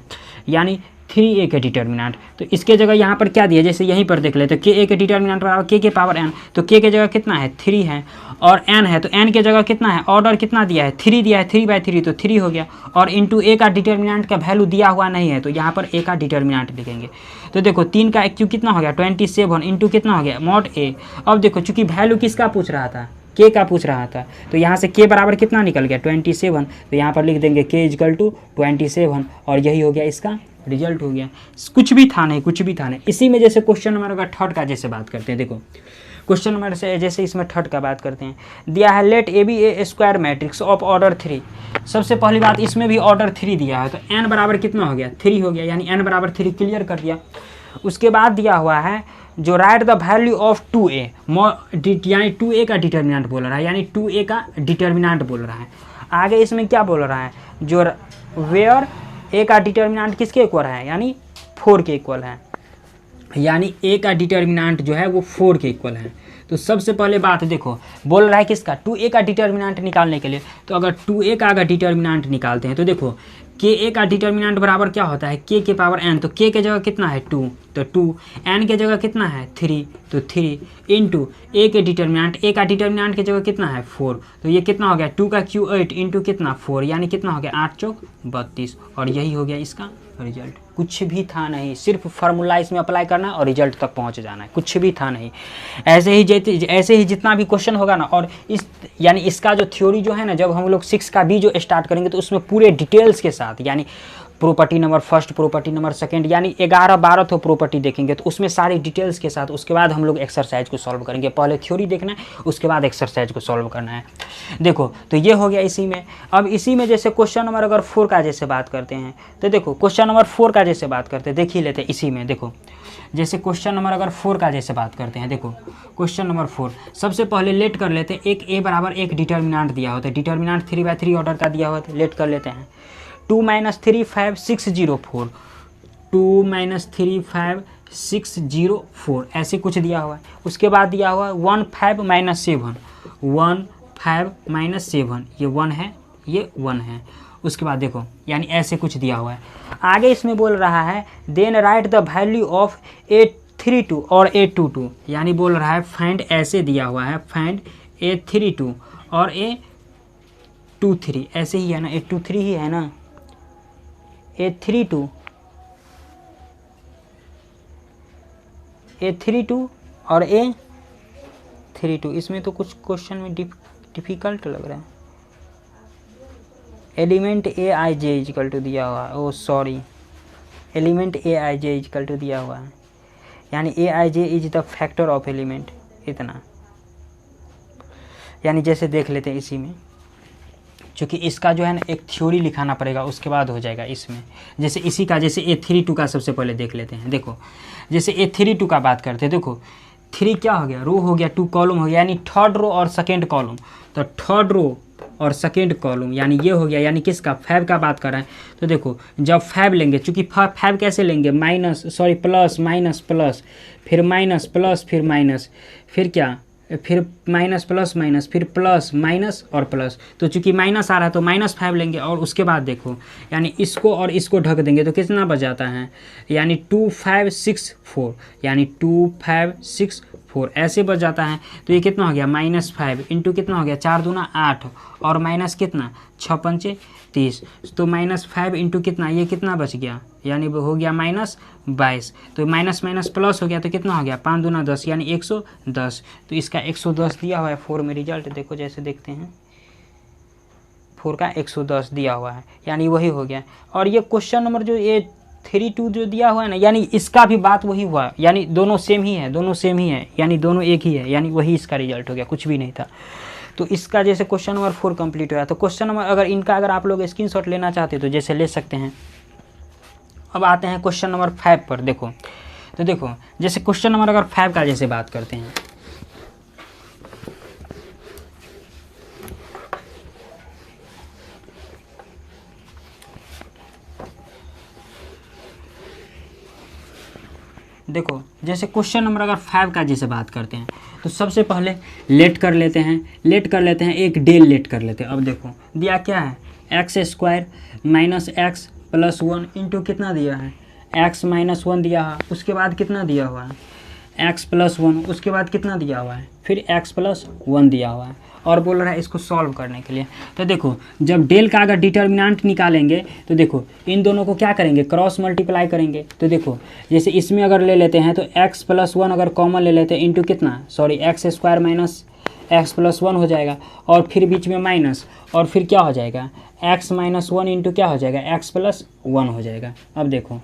यानी 3a के डिटर्मिनेंट, तो इसके जगह यहाँ पर क्या दिया, जैसे यहीं पर देख लेते के ए के डिटर्मिनेंट बराबर के पावर एन, तो के जगह कितना है 3 है, और n है तो n के जगह कितना है, ऑर्डर कितना दिया है 3 दिया है, 3/3 तो 3 हो गया, और इंटू ए का डिटर्मिनेंट का वैल्यू दिया हुआ नहीं है तो यहाँ पर ए का डिटर्मिनेंट लिखेंगे। तो देखो 3 का क्यू कितना हो गया 27 इंटू कितना हो गया मॉड ए। अब देखो चूँकि वैल्यू किसका पूछ रहा था, के का पूछ रहा था, तो यहाँ से के बराबर कितना निकल गया 27, तो यहाँ पर लिख देंगे के इजकल टू 27, और यही हो गया इसका रिजल्ट हो गया। कुछ भी था नहीं, कुछ भी था नहीं। इसी में जैसे क्वेश्चन नंबर का थर्ड का जैसे बात करते हैं, देखो क्वेश्चन नंबर से जैसे इसमें थर्ड का बात करते हैं, दिया है let A be a square matrix of order 3। सबसे पहली बात इसमें भी ऑर्डर 3 दिया है, तो n बराबर कितना हो गया 3 हो गया, यानी n बराबर 3 क्लियर कर दिया। उसके बाद दिया हुआ है जो right the value of 2a, यानी 2a का डिटर्मिनेंट बोल रहा है, यानी 2a का डिटर्मिनेंट बोल रहा है। आगे इसमें क्या बोल रहा है, जो वेयर a का डिटर्मिनेंट किसके इक्वल है, यानी 4 के इक्वल है, यानी a का डिटर्मिनेंट जो है वो 4 के इक्वल है। तो सबसे पहले बात देखो बोल रहा है किसका 2a का डिटर्मिनेंट निकालने के लिए, तो अगर 2a का अगर डिटर्मिनेंट निकालते हैं तो देखो के ए का डिटर्मिनेंट बराबर क्या होता है के पावर एन, तो के जगह कितना है 2 तो 2, एन के जगह कितना है 3 तो 3 इंटू ए के डिटर्मिनेंट, ए का डिटर्मिनेंट की जगह कितना है 4, तो ये कितना हो गया 2 का क्यू 8 इंटू कितना 4, यानी कितना हो गया 8 चौक 32, और यही हो गया इसका रिजल्ट। कुछ भी था नहीं, सिर्फ फार्मूला इसमें अप्लाई करना है और रिजल्ट तक पहुंच जाना है, कुछ भी था नहीं। ऐसे ही जितना भी क्वेश्चन होगा ना, और इस यानी इसका जो थ्योरी जो है ना, जब हम लोग 6 का बी जो स्टार्ट करेंगे तो उसमें पूरे डिटेल्स के साथ, यानी property number first, property number second, यानी 11-12 तो प्रॉपर्टी देखेंगे, तो उसमें सारी डिटेल्स के साथ उसके बाद हम लोग एक्सरसाइज को सॉल्व करेंगे। पहले थ्योरी देखना है, उसके बाद एक्सरसाइज को सॉल्व करना है। देखो तो ये हो गया इसी में। अब इसी में जैसे क्वेश्चन नंबर अगर 4 का जैसे बात करते हैं, तो देखो क्वेश्चन नंबर 4 का जैसे बात करते हैं, देख ही लेते हैं इसी में। देखो जैसे क्वेश्चन नंबर अगर 4 का जैसे बात करते हैं, देखो क्वेश्चन नंबर 4 सबसे पहले लेट कर लेते हैं। एक ए बराबर एक डिटर्मिनेंट दिया होता है, डिटर्मिनेंट 3/3 ऑर्डर का दिया हुआ है, लेट कर लेते हैं। 2 - 3 5 6 0 4, 2 - 3 5 6 0 4 ऐसे कुछ दिया हुआ है। उसके बाद दिया हुआ है 1 5 - 7, 1 5 - 7, ये 1 है, ये 1 है। उसके बाद देखो यानी ऐसे कुछ दिया हुआ है। आगे इसमें बोल रहा है then write the value of A32 और A22, यानी बोल रहा है फाइंड, ऐसे दिया हुआ है फाइंड A32 और A23, ऐसे ही है ना, A23 ही है ना, A32 और A32। इसमें तो कुछ क्वेश्चन में डिफ़िकल्ट लग रहा है। एलिमेंट Aij इक्वल टू दिया हुआ है, oh sorry, element Aij equal to दिया हुआ है, यानी Aij is the factor of element, इतना। यानी जैसे देख लेते हैं इसी में, क्योंकि इसका जो है ना एक थ्योरी लिखाना पड़ेगा, उसके बाद हो जाएगा इसमें। जैसे इसी का जैसे A32 का सबसे पहले देख लेते हैं। देखो जैसे A32 का बात करते हैं, देखो 3 क्या हो गया, रो हो गया, 2 कॉलम हो गया, यानी थर्ड रो और सेकेंड कॉलम। तो थर्ड रो और सेकेंड कॉलम यानी ये हो गया, यानी किसका, 5 का बात कर रहे हैं। तो देखो जब 5 लेंगे, चूँकि 5 कैसे लेंगे, प्लस माइनस प्लस, फिर माइनस प्लस, फिर माइनस, फिर क्या, फिर माइनस प्लस माइनस, फिर प्लस माइनस और प्लस। तो चूँकि माइनस आ रहा है तो -5 लेंगे, और उसके बाद देखो यानी इसको और इसको ढक देंगे तो कितना बच जाता है, यानी 2 5 6 4, यानी 2 5 6 4 ऐसे बच जाता है। तो ये कितना हो गया, -5 इंटू कितना हो गया, 4 दूना 8, और माइनस कितना, 6 पंचे 30, तो -5 इंटू कितना, ये कितना बच गया, यानी हो गया -22। तो माइनस माइनस प्लस हो गया तो कितना हो गया, 5 दूना 10, यानी 110। तो इसका 110 दिया हुआ है 4 में रिजल्ट। देखो जैसे देखते हैं 4 का 110 दिया हुआ है, यानी वही हो गया। और ये क्वेश्चन नंबर जो A32 जो दिया हुआ है ना, यानी इसका भी बात वही हुआ, यानी दोनों सेम ही है, दोनों सेम ही है, यानी दोनों एक ही है, यानी वही इसका रिजल्ट हो गया, कुछ भी नहीं था। तो इसका जैसे क्वेश्चन नंबर 4 कंप्लीट हुआ। तो क्वेश्चन नंबर अगर इनका अगर आप लोग स्क्रीनशॉट लेना चाहते हो तो जैसे ले सकते हैं। अब आते हैं क्वेश्चन नंबर 5 पर। देखो तो देखो जैसे क्वेश्चन नंबर अगर 5 का जैसे बात करते हैं, देखो जैसे क्वेश्चन नंबर अगर 5 का जैसे बात करते हैं, तो सबसे पहले लेट कर लेते हैं, एक डेल लेट कर लेते हैं। अब देखो दिया क्या है, x² - x + 1 इंटू कितना दिया है, x - 1 दिया है, उसके बाद कितना दिया हुआ है, x + 1, उसके बाद कितना दिया हुआ है, फिर x + 1 दिया हुआ है, और बोल रहा है इसको सॉल्व करने के लिए। तो देखो जब डेल का अगर डिटर्मिनेंट निकालेंगे तो देखो इन दोनों को क्या करेंगे, क्रॉस मल्टीप्लाई करेंगे। तो देखो जैसे इसमें अगर ले लेते हैं तो x + 1 अगर कॉमन ले लेते हैं इंटू कितना, सॉरी x² - x + 1 हो जाएगा, और फिर बीच में माइनस, और फिर क्या हो जाएगा, x - 1 इंटू क्या हो जाएगा, x + 1 हो जाएगा। अब देखो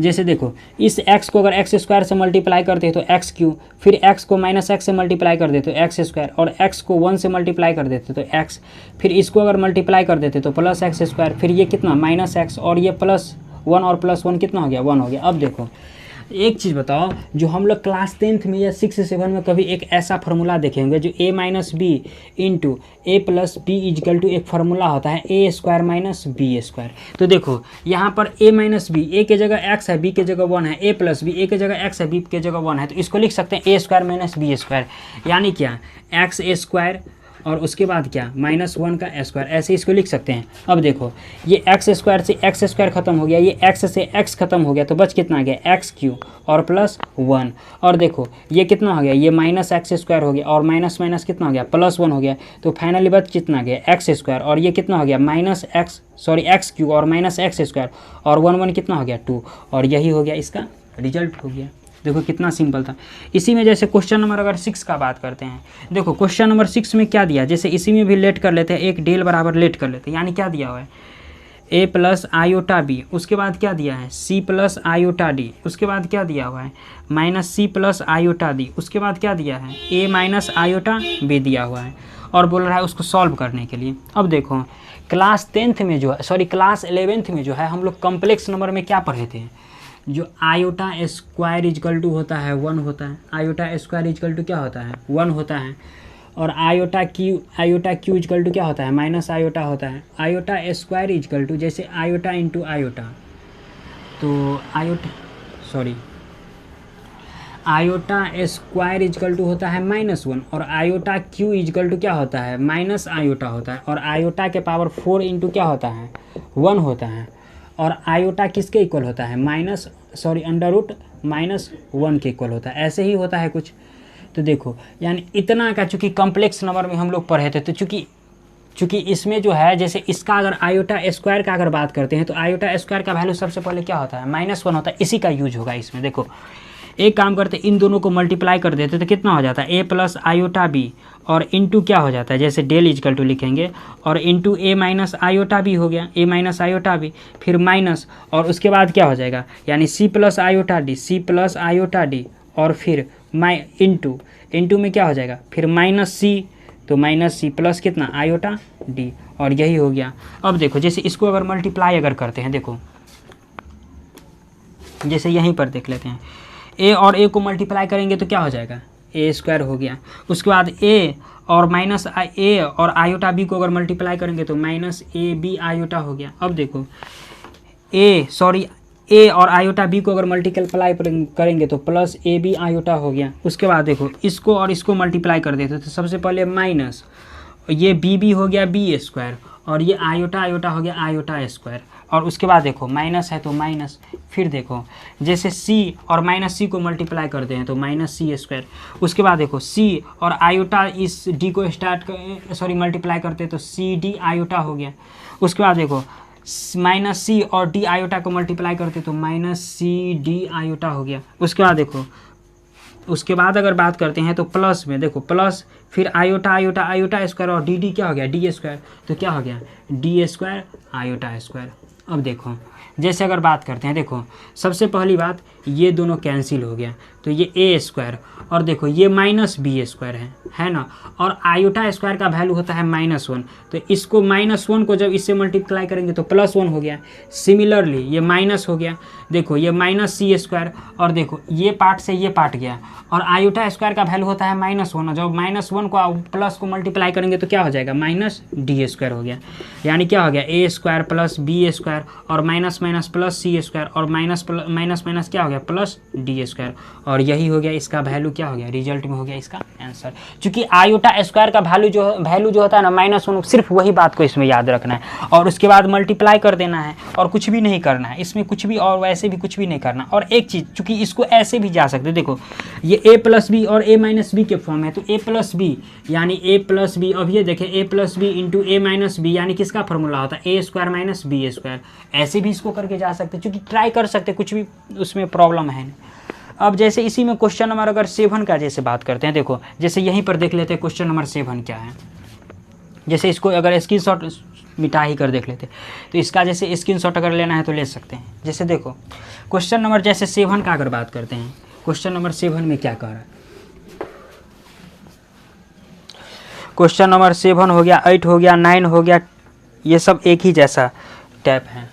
जैसे देखो इस x को अगर x² से मल्टीप्लाई करते हैं तो x3, फिर x को -x से मल्टीप्लाई कर देते तो x², और x को 1 से मल्टीप्लाई कर देते तो x, फिर इसको अगर मल्टीप्लाई कर देते तो +x², फिर ये कितना -x, और ये +1 और +1 कितना हो गया, 1 हो गया। अब देखो एक चीज़ बताओ, जो हम लोग क्लास 10th में या 6 7 में कभी एक ऐसा फार्मूला देखे होंगे जो a - b into a + b equal to एक फार्मूला होता है a² - b²। तो देखो यहाँ पर a - b, a के जगह x है, b के जगह 1 है, a + b, a के जगह x है, b के जगह 1 है, तो इसको लिख सकते हैं a² - b², यानी क्या, xa² और उसके बाद क्या, -1 का स्क्वायर, ऐसे इसको लिख सकते हैं। अब देखो ये x² से x² खत्म हो गया, ये x से x खत्म हो गया, तो बच कितना आ गया, x³ और +1, और देखो ये कितना हो गया, ये -x² हो गया, और माइनस माइनस कितना हो गया, +1 हो गया, तो फाइनली बच कितना गया, x², और ये कितना हो गया, x³ और -x², और 1 1 कितना हो गया, 2, और यही हो गया इसका रिजल्ट हो गया। देखो कितना सिंपल था। इसी में जैसे क्वेश्चन नंबर अगर 6 का बात करते हैं, देखो क्वेश्चन नंबर 6 में क्या दिया, जैसे इसी में भी लेट कर लेते हैं, एक डेल बराबर लेट कर लेते हैं, यानी क्या दिया हुआ है, ए प्लस आयोटा बी, उसके बाद क्या दिया है सी प्लस आयोटा डी, उसके बाद क्या दिया हुआ है minus C plus iota D, उसके बाद क्या दिया है ए माइनस आयोटा बी दिया हुआ है, और बोल रहा है उसको सॉल्व करने के लिए। अब देखो क्लास 10th में जो है, सॉरी क्लास 11th में जो है हम लोग कॉम्प्लेक्स नंबर में क्या पढ़े थे, जो आयोटा स्क्वायर इजकल टू होता है 1 होता है, आयोटा स्क्वायर इजकल टू क्या होता है 1 होता है, और आयोटा क्यू इजकल टू क्या होता है माइनस आयोटा होता है। आयोटा स्क्वायर इजकल टू जैसे आयोटा इंटू आयोटा, तो आयोटा स्क्वायर इजकल टू होता है -1, और आयोटा क्यू इजकल टू क्या होता है माइनस आयोटा होता है, और आयोटा के पावर 4 इंटू क्या होता है 1 होता है, और आयोटा किसके इक्वल होता है अंडर रूट -1 के इक्वल होता है, ऐसे ही होता है कुछ। तो देखो यानी इतना का चूँकि कॉम्प्लेक्स नंबर में हम लोग पढ़े थे, तो चूँकि इसमें जो है जैसे इसका अगर आयोटा स्क्वायर का अगर बात करते हैं तो आयोटा स्क्वायर का वैल्यू सबसे पहले क्या होता है -1 होता है, इसी का यूज होगा इसमें। देखो एक काम करते इन दोनों को मल्टीप्लाई कर देते तो कितना हो जाता है ए प्लस आयोटा बी, और इंटू क्या हो जाता है जैसे डेल इजकल टू लिखेंगे, और इंटू ए माइनस आयोटा बी हो गया, ए माइनस आयोटा बी, फिर माइनस, और उसके बाद क्या हो जाएगा यानी सी प्लस आयोटा डी, और फिर इंटू में क्या हो जाएगा फिर माइनस सी, तो माइनस सी प्लस कितना आयोटा डी, और यही हो गया। अब देखो जैसे इसको अगर मल्टीप्लाई अगर करते हैं, देखो जैसे यहीं पर देख लेते हैं, ए और ए को मल्टीप्लाई करेंगे तो क्या हो जाएगा ए स्क्वायर हो गया, उसके बाद ए और माइनस ए और आयोटा बी को अगर मल्टीप्लाई करेंगे तो माइनस ए बी आयोटा हो गया। अब देखो ए और आयोटा बी को अगर मल्टीप्लाई करेंगे तो प्लस ए बी आयोटा हो गया। उसके बाद देखो इसको और इसको मल्टीप्लाई कर देते तो सबसे पहले माइनस, ये बी हो गया बी स्क्वायर, और ये आयोटा हो गया आयोटा स्क्वायर, और उसके बाद देखो माइनस है तो माइनस, फिर देखो जैसे सी और माइनस सी को मल्टीप्लाई करते हैं तो माइनस सी स्क्वायर, उसके बाद देखो सी और आयोटा इस डी को मल्टीप्लाई करते हैं तो सी डी आयोटा हो गया। उसके बाद देखो माइनस सी और डी आयोटा को मल्टीप्लाई करते तो माइनस सी डी आयोटा हो गया। उसके बाद देखो उसके बाद अगर बात करते हैं तो प्लस में देखो प्लस, फिर आयोटा स्क्वायर, और डी क्या हो गया डी स्क्वायर, तो क्या हो गया डी स्क्वायर आयोटा स्क्वायर। अब देखो जैसे अगर बात करते हैं, देखो सबसे पहली बात ये दोनों कैंसिल हो गया तो ये ए स्क्वायर, और देखो ये माइनस बी स्क्वायर है ना, और आयोटा स्क्वायर का वैल्यू होता है -1, तो इसको -1 को जब इससे मल्टीप्लाई करेंगे तो +1 हो गया। सिमिलरली ये माइनस हो गया, देखो ये माइनस सी स्क्वायर, और देखो ये पार्ट से ये पार्ट गया, और आयोटा स्क्वायर का वैल्यू होता है -1, जब -1 को प्लस को मल्टीप्लाई करेंगे तो क्या हो जाएगा माइनस डी स्क्वायर हो गया, यानी क्या हो गया ए स्क्वायर प्लस बी स्क्वायर, और माइनस प्लस सी स्क्वायर, और माइनस क्या हो गया प्लस डी स्क्वायर, और यही हो गया इसका वैल्यू, क्या हो गया रिजल्ट में हो गया इसका आंसर। क्योंकि आयोटा स्क्वायर का वैल्यू जो होता है ना -1, सिर्फ वही बात को इसमें याद रखना है, और उसके बाद मल्टीप्लाई कर देना है, और कुछ भी नहीं करना है इसमें, कुछ भी और वैसे भी कुछ भी नहीं करना। और एक चीज़, चूँकि इसको ऐसे भी जा सकते, देखो ये ए प्लस बी और ए माइनस बी के फॉर्म है, तो ए प्लस बी यानी ए प्लस बी, अब ये देखें ए प्लस बी इंटू ए माइनस बी यानी किसका फॉर्मूला होता है ए स्क्वायर माइनस बी स्क्वायर, ऐसे भी इसको करके जा सकते, क्योंकि ट्राई कर सकते, कुछ भी उसमें प्रॉब्लम है नहीं। अब जैसे इसी में क्वेश्चन नंबर अगर 7 का जैसे बात करते हैं, देखो जैसे यहीं पर देख लेते हैं क्वेश्चन नंबर 7 क्या है। जैसे इसको अगर स्क्रीनशॉट मिटा ही कर देख लेते तो इसका जैसे स्क्रीनशॉट अगर लेना है तो ले सकते हैं। जैसे देखो क्वेश्चन नंबर जैसे 7 का अगर बात करते हैं, क्वेश्चन नंबर 7 में क्या कह रहा है, क्वेश्चन नंबर 7 हो गया, 8 हो गया, 9 हो गया, ये सब एक ही जैसा टैप है।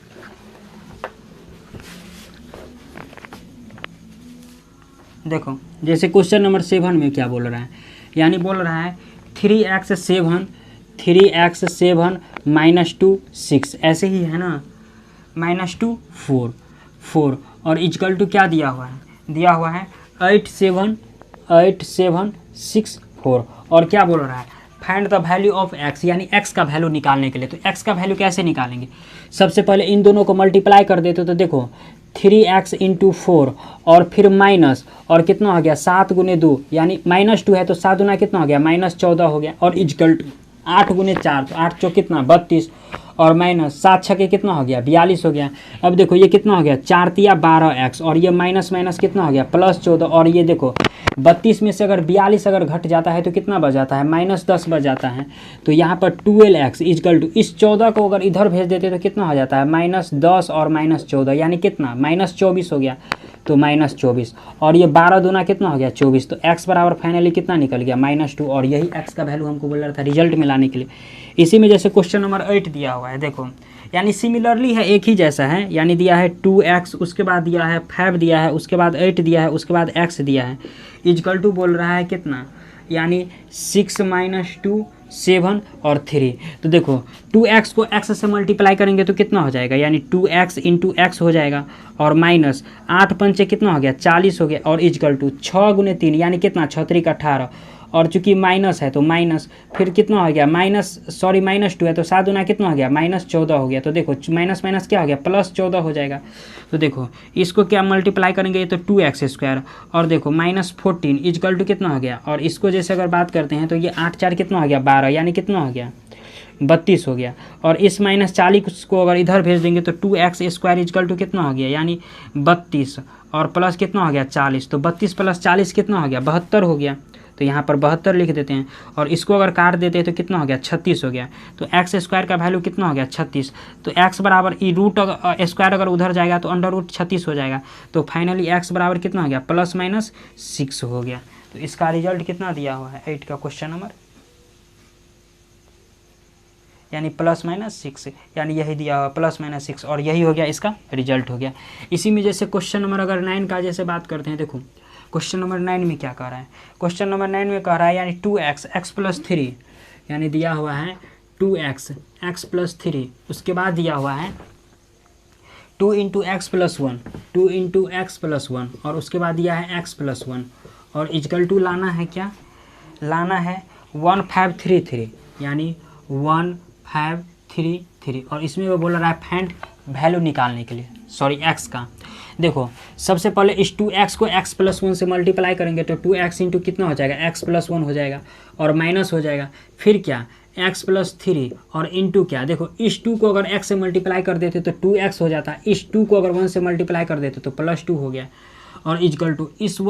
देखो जैसे क्वेश्चन नंबर 7 में क्या बोल रहा है, यानी बोल रहा है 3x7 -2 6, ऐसे ही है ना, -2 4 और इजकल टू क्या दिया हुआ है 8 7 6 4, और क्या बोल रहा है find the value of x, यानी x का वैल्यू निकालने के लिए। तो x का वैल्यू कैसे निकालेंगे, सबसे पहले इन दोनों को मल्टीप्लाई कर देते तो देखो 3x इंटू 4 और फिर माइनस, और कितना हो गया 7 गुने 2 यानी -2 है तो 7 गुना कितना हो गया -14 हो गया, और इजकल टू 8 गुने 4 तो 8 चौक कितना 32 और माइनस 7 छके कितना हो गया 42 हो गया। अब देखो ये कितना हो गया 4 तिया 12x और ये माइनस माइनस कितना हो गया प्लस 14 और ये देखो 32 में से अगर 42 अगर घट जाता है तो कितना बच जाता है -10 बच जाता है। तो यहाँ पर 12x इजकल टू इस 14 को अगर इधर भेज देते तो कितना हो जाता है -10 और -14 यानी कितना -24 हो गया। तो -24 और ये 12 दूना कितना हो गया 24 तो x बराबर फाइनली कितना निकल गया -2 और यही x का वैल्यू हमको बोल रहा था रिजल्ट में लाने के लिए। इसी में जैसे क्वेश्चन नंबर 8 दिया हुआ है देखो यानी सिमिलरली है एक ही जैसा है यानी दिया है 2x उसके बाद दिया है 5 दिया है उसके बाद 8 दिया है उसके बाद x दिया है इजकल टू बोल रहा है कितना यानी 6 - 2 7 और 3। तो देखो 2x को x से मल्टीप्लाई करेंगे तो कितना हो जाएगा यानी 2x इंटू x हो जाएगा और माइनस 8 पंचे कितना हो गया 40 हो गया और इजकल टू 6 गुने 3 यानी कितना 6 3 18 और चूंकि माइनस है तो माइनस फिर कितना हो गया -2 है तो 7 गुना कितना हो गया -14 हो गया। तो देखो माइनस माइनस क्या हो गया +14 हो जाएगा। तो देखो इसको क्या मल्टीप्लाई करेंगे ये तो 2x² और देखो -14 इजकल टू कितना हो गया और इसको जैसे अगर बात करते हैं तो ये 8 4 कितना हो गया 12 यानी कितना हो गया 32 हो गया और इस -40 को अगर इधर भेज देंगे तो 2x² इजकल टू कितना हो गया यानी 32 और प्लस कितना हो गया 40 तो 32 + 40 कितना हो गया 72 हो गया। तो यहाँ पर 72 लिख देते हैं और इसको अगर काट देते हैं तो कितना हो गया 36 हो गया। तो x² का वैल्यू कितना हो गया 36 तो x बराबर ई रूट स्क्वायर अगर उधर जाएगा तो √36 हो जाएगा। तो फाइनली x बराबर कितना हो गया +-6 हो गया। तो इसका रिजल्ट कितना दिया हुआ है 8 का क्वेश्चन नंबर यानी +-6 यानी यही दिया हुआ +-6 और यही हो गया इसका रिजल्ट हो गया। इसी में जैसे क्वेश्चन नंबर अगर 9 का जैसे बात करते हैं देखो क्वेश्चन नंबर 9 में क्या कह रहा है क्वेश्चन नंबर 9 में कह रहा है यानी 2x x + 3 यानी दिया हुआ है 2x x + 3 उसके बाद दिया हुआ है 2 × x + 1 2 × x + 1 और उसके बाद दिया है x + 1 और इजकल टू लाना है क्या लाना है 1533 यानी 1533 और इसमें वो बोल रहा है फाइंड वैल्यू निकालने के लिए सॉरी x का। देखो सबसे पहले इस 2x को x + 1 से मल्टीप्लाई करेंगे तो 2x इंटू कितना हो जाएगा x + 1 हो जाएगा और माइनस हो जाएगा फिर क्या x + 3 और इंटू क्या देखो इस 2 को अगर x से मल्टीप्लाई कर देते तो 2x हो जाता इस 2 को अगर 1 से मल्टीप्लाई कर देते तो +2 हो गया और इजकल टू इस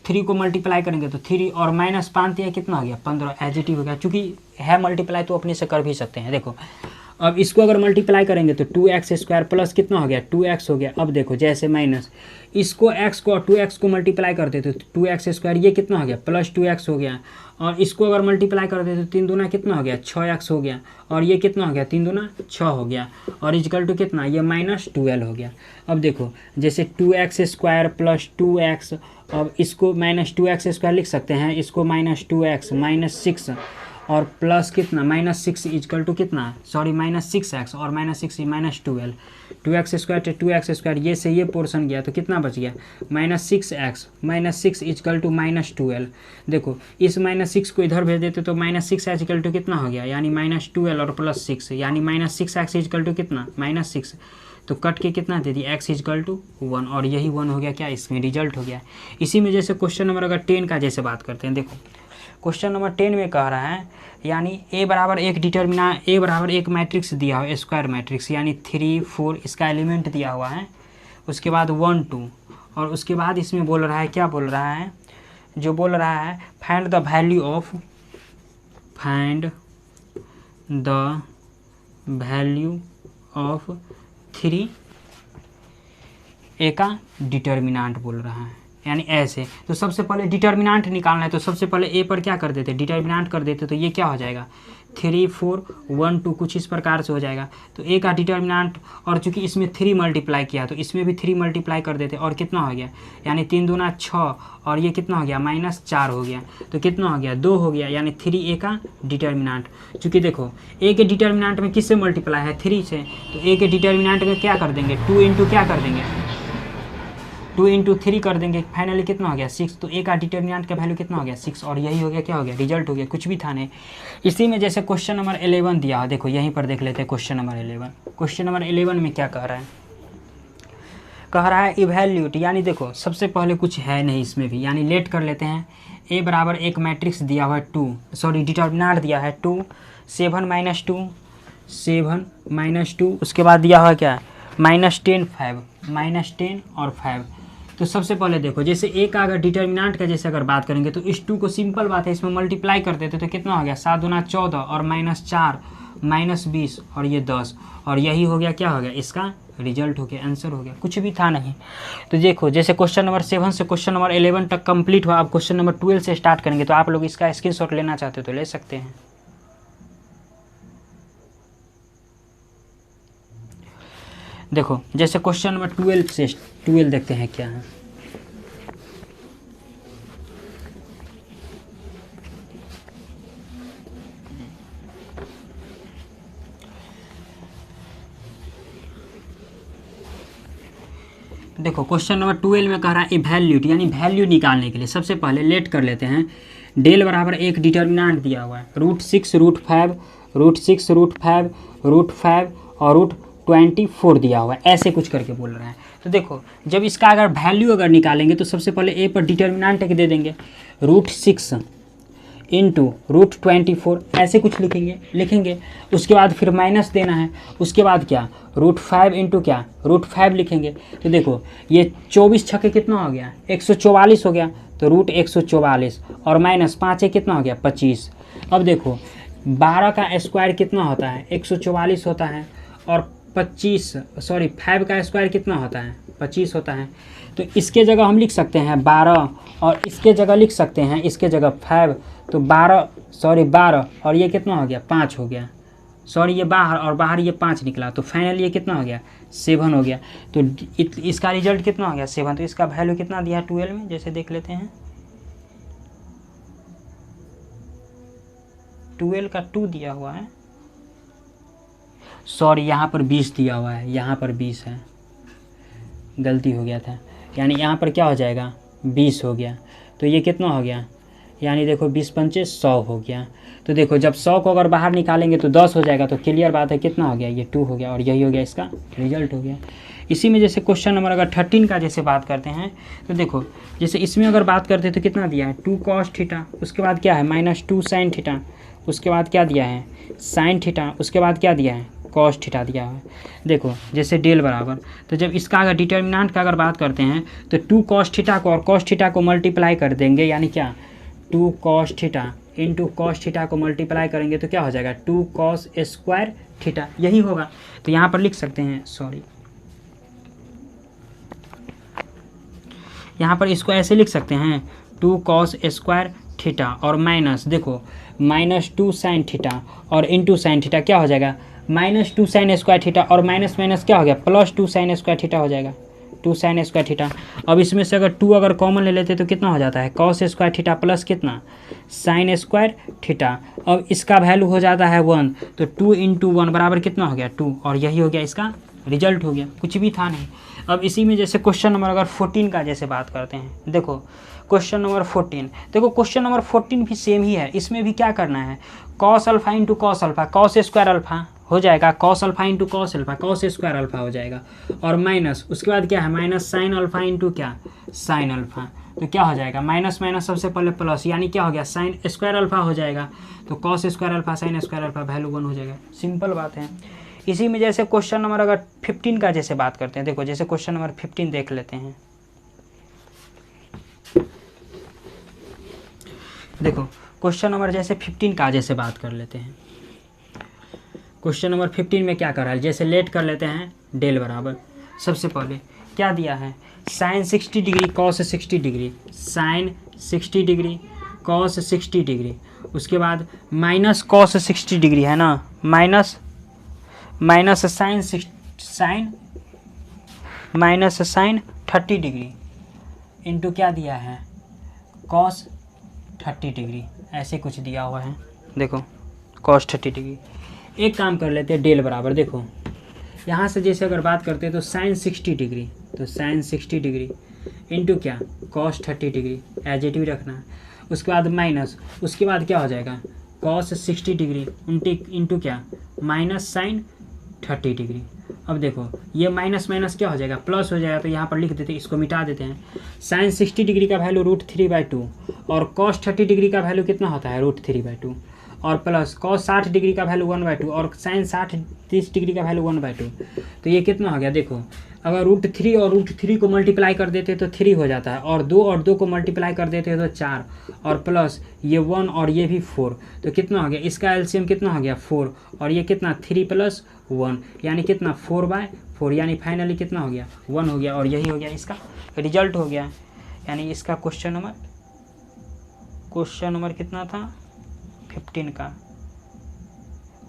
3 को मल्टीप्लाई करेंगे तो 3 और -5 दिया कितना हो गया 15 एज इट इज हो गया। चूँकि है मल्टीप्लाई तो अपने से कर भी सकते हैं। देखो अब इसको अगर मल्टीप्लाई करेंगे तो 2x² प्लस कितना हो गया 2x हो गया। अब देखो जैसे माइनस इसको x को और 2x को मल्टीप्लाई कर देते तो 2x² ये कितना हो गया +2x हो गया और इसको अगर मल्टीप्लाई कर देते तो 3 दूना कितना हो गया 6x हो गया और ये कितना हो गया 3 दूना 6 हो गया और इजकल टू कितना ये -12 हो गया। अब देखो जैसे 2x² प्लस 2x अब इसको -2x² लिख सकते हैं इसको -2x -6 और प्लस कितना -6 इजकल टू कितना सॉरी -6x और -6 -12 2x² to 2x² ये से ये पोर्शन गया तो कितना बच गया -6x -6 इजकल टू -12। देखो इस -6 को इधर भेज देते तो -6 इजकल टू कितना हो गया यानी -12 और +6 यानी -6x इजकल टू कितना -6 तो कट के कितना दे दिया x इजकल टू 1 और यही 1 हो गया क्या इसमें रिजल्ट हो गया। इसी में जैसे क्वेश्चन नंबर अगर 10 का जैसे बात करते हैं देखो क्वेश्चन नंबर 10 में कह रहा है यानी a बराबर एक मैट्रिक्स दिया हुआ है स्क्वायर मैट्रिक्स यानी 3 4 इसका एलिमेंट दिया हुआ है उसके बाद 1 2 और उसके बाद इसमें बोल रहा है क्या बोल रहा है जो बोल रहा है find the value of 3 a का डिटर्मिनेंट बोल रहा है यानी ऐसे। तो सबसे पहले डिटर्मिनेंट निकालना है तो सबसे पहले a पर क्या कर देते डिटर्मिनेंट कर देते तो ये क्या हो जाएगा 3 4 1 2 कुछ इस प्रकार से हो जाएगा। तो a का डिटर्मिनेंट और चूंकि इसमें 3 मल्टीप्लाई किया तो इसमें भी 3 मल्टीप्लाई कर देते और कितना हो गया यानी 3 दूना 6 और ये कितना हो गया -4 हो गया तो कितना हो गया 2 हो गया यानी 3a का डिटर्मिनेंट। चूँकि देखो a के डिटर्मिनेंट में किससे मल्टीप्लाई है 3 से तो a के डिटर्मिनेंट में क्या कर देंगे 2 इंटू क्या कर देंगे 2 × 3 कर देंगे फाइनली कितना हो गया 6 तो a का डिटर्मिनेंट का वैल्यू कितना हो गया 6 और यही हो गया क्या हो गया रिजल्ट हो गया कुछ भी था नहीं। इसी में जैसे क्वेश्चन नंबर 11 दिया देखो यहीं पर देख लेते हैं क्वेश्चन नंबर 11 में क्या कह रहा है कह रहा है इवैल्यूट, यानी देखो सबसे पहले कुछ है नहीं इसमें भी, यानी लेट कर लेते हैं। ए बराबर एक मैट्रिक्स दिया हुआ है 2, सॉरी डिटर्मिनेंट दिया है 2, 7 - 2, 7 - 2, उसके बाद दिया हुआ क्या -10 5, -10 और 5। तो सबसे पहले देखो जैसे ए का अगर डिटर्मिनेंट का जैसे अगर बात करेंगे तो इस 2 को सिंपल बात है इसमें मल्टीप्लाई कर देते तो कितना हो गया 7 दूना 14 और -4 -20 और ये 10, और यही हो गया क्या हो गया इसका रिजल्ट हो गया, आंसर हो गया, कुछ भी था नहीं। तो देखो जैसे क्वेश्चन नंबर 7 से क्वेश्चन नंबर 11 तक कंप्लीट हुआ, अब क्वेश्चन नंबर 12 से स्टार्ट करेंगे। तो आप लोग इसका स्क्रीनशॉट लेना चाहते हो तो ले सकते हैं। देखो जैसे क्वेश्चन नंबर 12 से 12 देखते हैं क्या है। देखो क्वेश्चन नंबर 12 में कह रहा है इवैल्यूट, यानी वैल्यू निकालने के लिए सबसे पहले लेट कर लेते हैं। डेल बराबर एक डिटर्मिनेंट दिया हुआ है √6 √5 √6 √5 √5 और √24 दिया हुआ है, ऐसे कुछ करके बोल रहा है। तो देखो जब इसका अगर वैल्यू अगर निकालेंगे तो सबसे पहले ए पर डिटर्मिनेंट एक दे देंगे √6 इंटू √24, ऐसे कुछ लिखेंगे। उसके बाद फिर माइनस देना है, उसके बाद क्या √5 इंटू क्या √5 लिखेंगे। तो देखो ये 24 छक्के कितना हो गया 144 हो गया, तो √144 और -5 कितना हो गया 25। अब देखो 12 का स्क्वायर कितना होता है 144 होता है, और 5 का स्क्वायर कितना होता है 25 होता है। तो इसके जगह हम लिख सकते हैं 12, और इसके जगह लिख सकते हैं इसके जगह 5, तो 12 और ये कितना हो गया 5 हो गया, सॉरी ये बाहर और बाहर ये 5 निकला, तो फाइनल ये कितना हो गया 7 हो गया। तो इसका रिजल्ट कितना हो गया 7। तो इसका वैल्यू कितना दिया है 12 में, जैसे देख लेते हैं 12 का 2 दिया हुआ है, सॉरी यहाँ पर 20 दिया हुआ है, यहाँ पर 20 है, गलती हो गया था, यानी यहाँ पर क्या हो जाएगा 20 हो गया। तो ये कितना हो गया, यानी देखो 20 पंचे 100 हो गया। तो देखो जब 100 को अगर बाहर निकालेंगे तो 10 हो जाएगा, तो क्लियर बात है कितना हो गया ये 2 हो गया, और यही हो गया इसका रिजल्ट हो गया। इसी में जैसे क्वेश्चन नंबर अगर 13 का जैसे बात करते हैं तो देखो जैसे इसमें अगर बात करते हैं तो कितना दिया है 2 cos थीटा, उसके बाद क्या है -2 sin थीटा, उसके बाद क्या दिया है sin थीटा, उसके बाद क्या दिया है cos थीटा दिया है। देखो जैसे डेल बराबर, तो जब इसका अगर डिटर्मिनेंट का अगर बात करते हैं तो 2 cos थीटा को और cos थीटा को मल्टीप्लाई कर देंगे, यानी क्या 2 cos theta into cos theta को मल्टीप्लाई करेंगे तो क्या हो जाएगा 2 cos स्क्वायर थीटा, यही होगा। तो यहाँ पर लिख सकते हैं, सॉरी यहाँ पर इसको ऐसे लिख सकते हैं 2 cos स्क्वायर थीटा और माइनस, देखो -2 sin थीटा और इंटू साइन थीटा क्या हो जाएगा -2 sin स्क्वायर थीटा, और माइनस माइनस क्या हो गया +2 sin स्क्वायर थीटा हो जाएगा 2 sin स्क्वायर थीटा। अब इसमें से अगर 2 अगर कॉमन ले लेते तो कितना हो जाता है cos स्क्वायर थीटा प्लस कितना sin स्क्वायर थीटा। अब इसका वैल्यू हो जाता है 1, तो 2 × 1 बराबर कितना हो गया 2, और यही हो गया इसका रिजल्ट हो गया, कुछ भी था नहीं। अब इसी में जैसे क्वेश्चन नंबर अगर 14 का जैसे बात करते हैं, देखो क्वेश्चन नंबर 14, देखो क्वेश्चन नंबर 14 भी सेम ही है, इसमें भी क्या करना है cos alpha into cos alpha, cos square alpha हो जाएगा, cos alpha into cos alpha, cos square alpha हो जाएगा, और माइनस उसके बाद क्या है माइनस साइन अल्फा इंटू क्या साइन अल्फा, तो क्या हो जाएगा माइनस माइनस सबसे पहले प्लस, यानी क्या हो गया साइन स्क्वायर अल्फा हो जाएगा, तो cos square alpha sine square alpha value 1 हो जाएगा, सिंपल बात है। इसी में जैसे क्वेश्चन नंबर अगर 15 का जैसे बात करते हैं, देखो जैसे क्वेश्चन नंबर 15 देख लेते हैं। देखो क्वेश्चन नंबर जैसे 15 का जैसे बात कर लेते हैं। क्वेश्चन नंबर 15 में क्या कर रहा है, जैसे लेट कर लेते हैं डेल बराबर, सबसे पहले क्या दिया है sine 60 degree cos 60 degree, sine 60 degree cos 60 degree, उसके बाद माइनस कॉस 60 डिग्री है ना, माइनस साइन 30 डिग्री इंटू क्या दिया है कॉस 30 डिग्री, ऐसे कुछ दिया हुआ है। देखो कॉस 30 डिग्री, एक काम कर लेते हैं डेल बराबर, देखो यहाँ से जैसे अगर बात करते हैं तो साइन 60 डिग्री, तो साइन 60 डिग्री इंटू क्या कॉस 30 डिग्री, एडजेटिव रखना है, उसके बाद माइनस, उसके बाद क्या हो जाएगा कॉस 60 डिग्री इंटू क्या माइनस साइन 30 डिग्री। अब देखो ये माइनस माइनस क्या हो जाएगा, प्लस हो जाएगा, तो यहाँ पर लिख देते हैं, इसको मिटा देते हैं। साइन 60 डिग्री का वैल्यू √3/2 और कॉस 30 डिग्री का वैल्यू कितना होता है, √3/2 और प्लस कॉस 60 डिग्री का वैल्यू 1/2 और साइन 30 डिग्री का वैल्यू 1/2। तो ये कितना हो गया, देखो अगर √3 और √3 को मल्टीप्लाई कर देते तो 3 हो जाता है, और 2 को मल्टीप्लाई कर देते तो 4 और प्लस ये 1 और ये भी 4, तो कितना हो गया, इसका एलसीएम कितना हो गया 4 और ये कितना 3 + 1 यानी कितना 4/4, यानी फाइनली कितना हो गया 1 हो गया, और यही हो गया इसका रिजल्ट हो गया। यानी इसका क्वेश्चन नंबर कितना था 15 का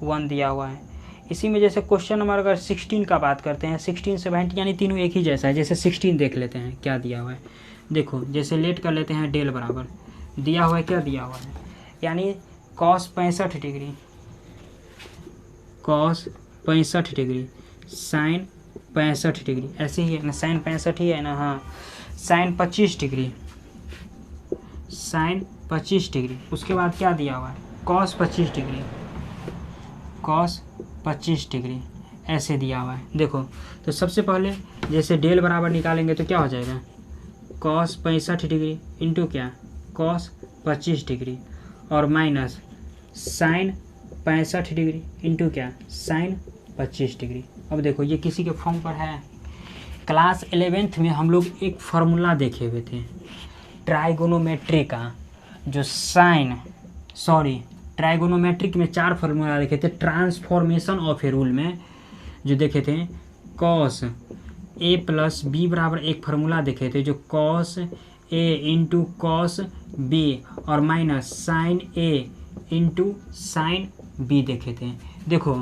1 दिया हुआ है। इसी में जैसे क्वेश्चन नंबर अगर 16 का बात करते हैं, 16 17 यानी तीनों एक ही जैसा है। जैसे 16 देख लेते हैं क्या दिया हुआ है, देखो जैसे लेट कर लेते हैं, डेल बराबर दिया हुआ है, क्या दिया हुआ है, यानी cos 65 degree, cos 65 degree, sine 65 degree, ऐसे ही है ना, साइन 65 ही है ना, हाँ, साइन 25 डिग्री, साइन 25 डिग्री, उसके बाद क्या दिया हुआ है cos 25 डिग्री, cos 25 डिग्री, ऐसे दिया हुआ है। देखो तो सबसे पहले जैसे डेल बराबर निकालेंगे तो क्या हो जाएगा, cos 65 डिग्री इंटू क्या cos 25 डिग्री और माइनस साइन 65 डिग्री इंटू क्या साइन 25 डिग्री। अब देखो ये किसी के फॉर्म पर है, क्लास 11th में हम लोग एक फार्मूला देखे हुए थे ट्राइगोनोमेट्री का, जो ट्राइगोनोमेट्रिक में 4 फार्मूला देखे थे, ट्रांसफॉर्मेशन ऑफ ए रूल में जो देखे थे, cos a + b बराबर एक फार्मूला देखे थे जो cos a into cos b और minus sine a into sine b देखे थे। देखो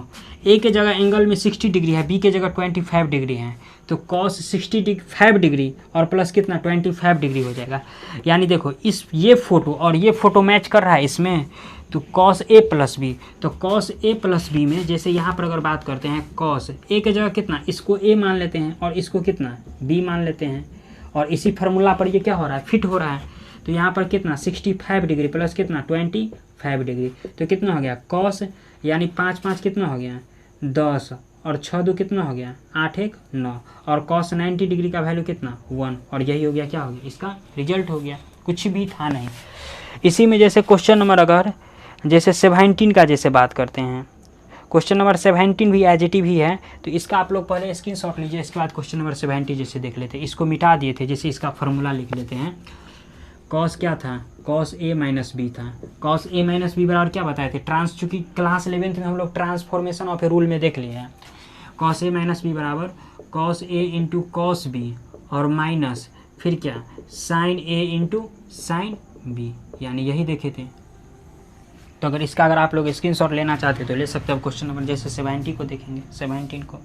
a के जगह एंगल में 60 डिग्री है, b के जगह 25 डिग्री है, तो cos 65 डिग्री और प्लस कितना 25 डिग्री हो जाएगा। यानी देखो ये फोटो और ये फोटो मैच कर रहा है इसमें, तो cos a + b, तो cos a + b में जैसे यहाँ पर अगर बात करते हैं, cos a के जगह कितना, इसको a मान लेते हैं और इसको कितना b मान लेते हैं, और इसी फार्मूला पर ये क्या हो रहा है, फिट हो रहा है। तो यहाँ पर कितना 65 डिग्री प्लस कितना 25 डिग्री, तो कितना हो गया cos, यानी 5 5 कितना हो गया 10 और 6 2 कितना हो गया 8 1 9 और cos 90 डिग्री का वैल्यू कितना 1, और यही हो गया, क्या हो गया इसका रिजल्ट हो गया, कुछ भी था नहीं। इसी में जैसे क्वेश्चन नंबर अगर जैसे 17 का जैसे बात करते हैं, क्वेश्चन नंबर 17 भी एज इट इज ही है, तो इसका आप लोग पहले स्क्रीनशॉट लीजिए, इसके बाद क्वेश्चन नंबर 17 जैसे देख लेते हैं, इसको मिटा दिए थे, जैसे इसका फार्मूला लिख लेते हैं। cos क्या था, cos a - b था, cos a - b बराबर क्या बताए थे, चूँकि क्लास 11th में हम लोग ट्रांसफॉर्मेशन ऑफ ए रूल में देख लिए हैं, cos a - b बराबर cos a into cos b और माइनस फिर क्या sine a into sine b, यानी यही देखे थे। तो अगर आप लोग स्क्रीनशॉट लेना चाहते तो ले सकते हो। क्वेश्चन नंबर जैसे 70 को देखेंगे, 17 को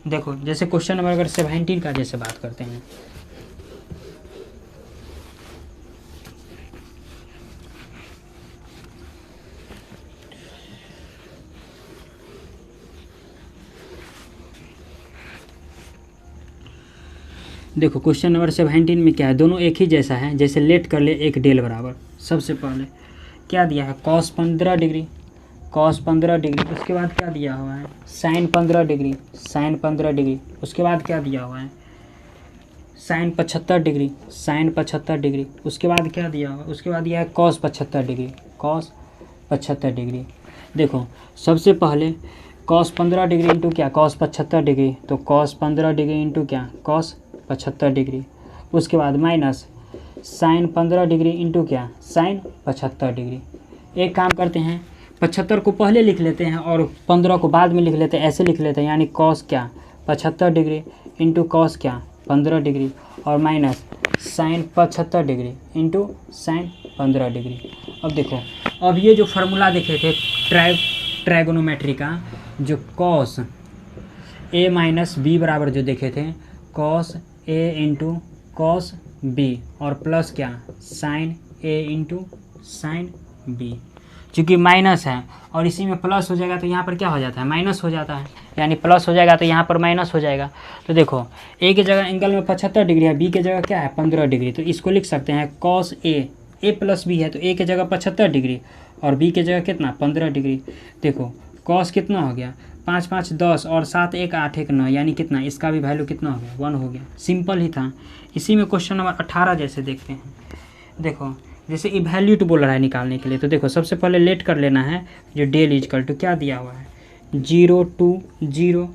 देखो, जैसे क्वेश्चन नंबर अगर 17 का जैसे बात करते हैं, देखो क्वेश्चन नंबर 17 में क्या है, दोनों एक ही जैसा है, जैसे लेट कर ले एक डेल बराबर, सबसे पहले क्या दिया है cos 15 डिग्री, cos 15 डिग्री, उसके बाद क्या दिया हुआ है साइन 15 डिग्री, साइन 15 डिग्री, उसके बाद क्या दिया हुआ है साइन 75 डिग्री, साइन 75 डिग्री, उसके बाद क्या दिया हुआ है, उसके बाद दिया है cos 75 डिग्री, cos 75 डिग्री। देखो सबसे पहले cos 15 डिग्री इंटू क्या cos 75 डिग्री, तो cos 15 डिग्री इंटू क्या cos 75 डिग्री, उसके बाद माइनस साइन 15 डिग्री इंटू क्या साइन 75 डिग्री। एक काम करते हैं, 75 को पहले लिख लेते हैं और 15 को बाद में लिख लेते हैं, ऐसे लिख लेते हैं, यानी cos क्या 75 डिग्री इंटू cos क्या 15 डिग्री और minus sine 75 degree into sine 15 degree. अब देखो, अब ये जो फार्मूला देखे थे ट्राइगोनोमेट्री का, जो cos a - b बराबर जो देखे थे cos a into cos b और प्लस क्या sine a into sine b, चूँकि माइनस है और इसी में प्लस हो जाएगा तो यहाँ पर क्या हो जाता है माइनस हो जाता है, यानी प्लस हो जाएगा तो यहाँ पर माइनस हो जाएगा। तो देखो a की जगह एंगल में 75 डिग्री है, b की जगह क्या है 15 डिग्री, तो इसको लिख सकते हैं cos a + b है, तो a की जगह 75 डिग्री और b की जगह कितना 15 डिग्री। देखो कॉस कितना हो गया 5 5 10 और 7 1 8 1 9 यानी कितना, इसका भी वैल्यू कितना हो गया 1 हो गया। सिंपल ही था। इसी में क्वेश्चन नंबर 18 जैसे देखते हैं। देखो जैसे इवैल्यूट बोल रहा है निकालने के लिए, तो देखो सबसे पहले लेट कर लेना है जो डेल इजकल टू क्या दिया हुआ है 0 2 0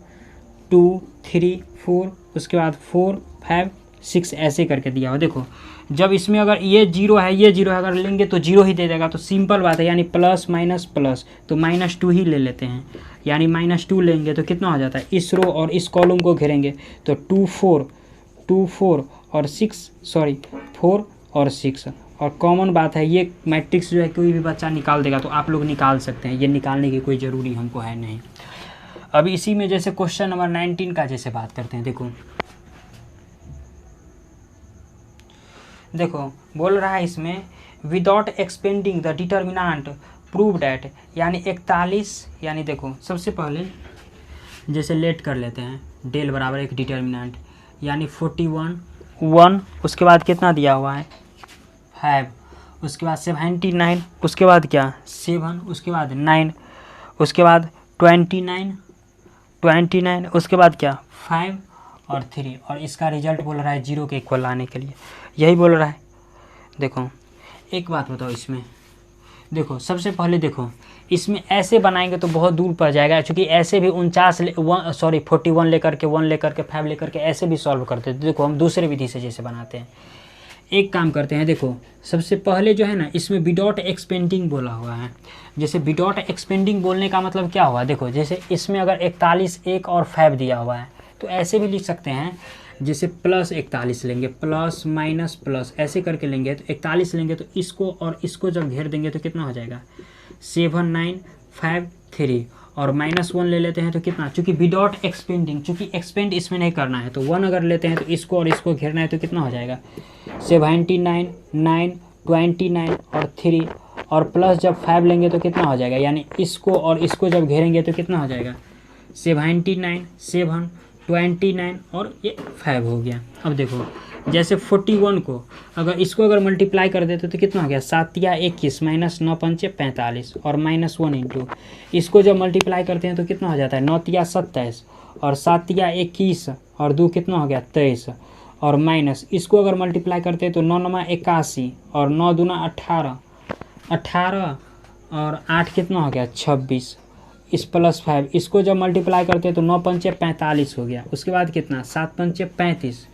2 3 4 उसके बाद 4 5 6 ऐसे करके दिया हुआ। देखो जब इसमें अगर ये 0 है ये 0 है अगर लेंगे तो 0 ही दे देगा, तो सिंपल बात है यानी प्लस माइनस प्लस, तो -2 ही ले लेते हैं यानी -2 लेंगे तो कितना हो जाता है, इस रो और इस कॉलम को घेरेंगे तो 2 4 और 6 सॉरी 4 और 6, और कॉमन बात है ये मैट्रिक्स जो है कोई भी बच्चा निकाल देगा, तो आप लोग निकाल सकते हैं, ये निकालने की कोई ज़रूरी हमको है नहीं। अब इसी में जैसे क्वेश्चन नंबर 19 का जैसे बात करते हैं। देखो बोल रहा है इसमें without expanding the determinant prove that, यानी 41, यानी देखो सबसे पहले जैसे लेट कर लेते हैं डेल बराबर एक डिटर्मिनेंट यानी 41 1, उसके बाद कितना दिया हुआ है 5, उसके बाद 79, उसके बाद क्या 7, उसके बाद 9, उसके बाद 29, उसके बाद क्या 5 और 3, और इसका रिजल्ट बोल रहा है 0 के इक्वल लाने के लिए, यही बोल रहा है। देखो एक बात बताओ इसमें, देखो सबसे पहले देखो इसमें ऐसे बनाएंगे तो बहुत दूर पड़ जाएगा, क्योंकि ऐसे भी 41 लेकर के 1 लेकर के 5 लेकर के ऐसे भी सॉल्व करते हैं। देखो हम दूसरे विधि से जैसे बनाते हैं, एक काम करते हैं। देखो सबसे पहले जो है ना इसमें विदाउट एक्सपेंडिंग बोला हुआ है, जैसे विदाउट एक्सपेंडिंग बोलने का मतलब क्या हुआ, देखो जैसे इसमें अगर 41 1 और 5 दिया हुआ है तो ऐसे भी लिख सकते हैं, जैसे प्लस 41 लेंगे प्लस माइनस प्लस ऐसे करके लेंगे, तो 41 लेंगे तो इसको और इसको जब घेर देंगे तो कितना हो जाएगा 7 9 5 3, और -1 ले लेते हैं तो कितना, चूँकि विदाउट एक्सपेंडिंग, चूँकि एक्सपेंड इसमें नहीं करना है तो 1 अगर लेते हैं तो इसको और इसको घेरना है तो कितना हो जाएगा 79 9 29 और 3, और प्लस जब 5 लेंगे तो कितना हो जाएगा, यानी इसको और इसको जब घेरेंगे तो कितना हो जाएगा 79 7 29 और ये 5 हो गया। अब देखो जैसे 41 को अगर मल्टीप्लाई कर देते तो कितना हो गया 7 या 21 -9 5 45 और -1 इंटू इसको जब मल्टीप्लाई करते हैं तो कितना हो जाता है 9 या 27 और 7 या 21 और 2 कितना हो गया 23, और माइनस इसको अगर मल्टीप्लाई करते हैं तो 9 9 81 और 9 दूना 18 और 8 कितना हो गया 26, इस प्लस 5 इसको जब मल्टीप्लाई करते हैं तो 9 5 45 हो गया। उसके बाद कितना 7 5 35,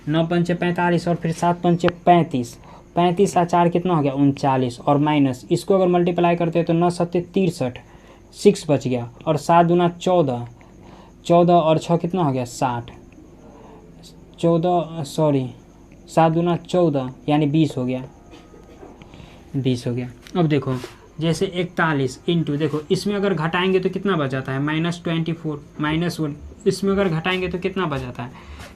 9 5 45 और फिर 7 5 35, 35 और 4 कितना हो गया 39, और माइनस इसको अगर मल्टीप्लाई करते हैं तो 9 7 63 6 बच गया, और 7 दूना 14 और 6 कितना हो गया 60 7 दूना 14 यानी 20 हो गया। अब देखो जैसे 41 इंटू, देखो इसमें अगर घटाएंगे तो कितना बच जाता है -24 -1, इसमें अगर घटाएंगे तो कितना बच जाता है,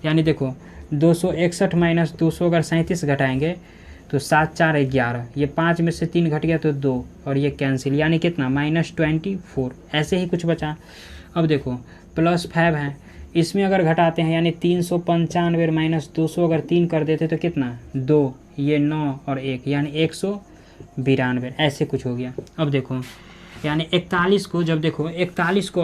यानी देखो 261 - 200 अगर 37 घटाएंगे तो 7 4 11, ये 5 में से 3 घट गया तो 2 और ये कैंसिल, यानी कितना -24, ऐसे ही कुछ बचा। अब देखो +5 है, इसमें अगर घटाते हैं यानी 395 - 200 अगर 3 कर देते तो कितना 2, ये 9 और 1 यानी 192 ऐसे कुछ हो गया। अब देखो यानी 41 को जब देखो 41 को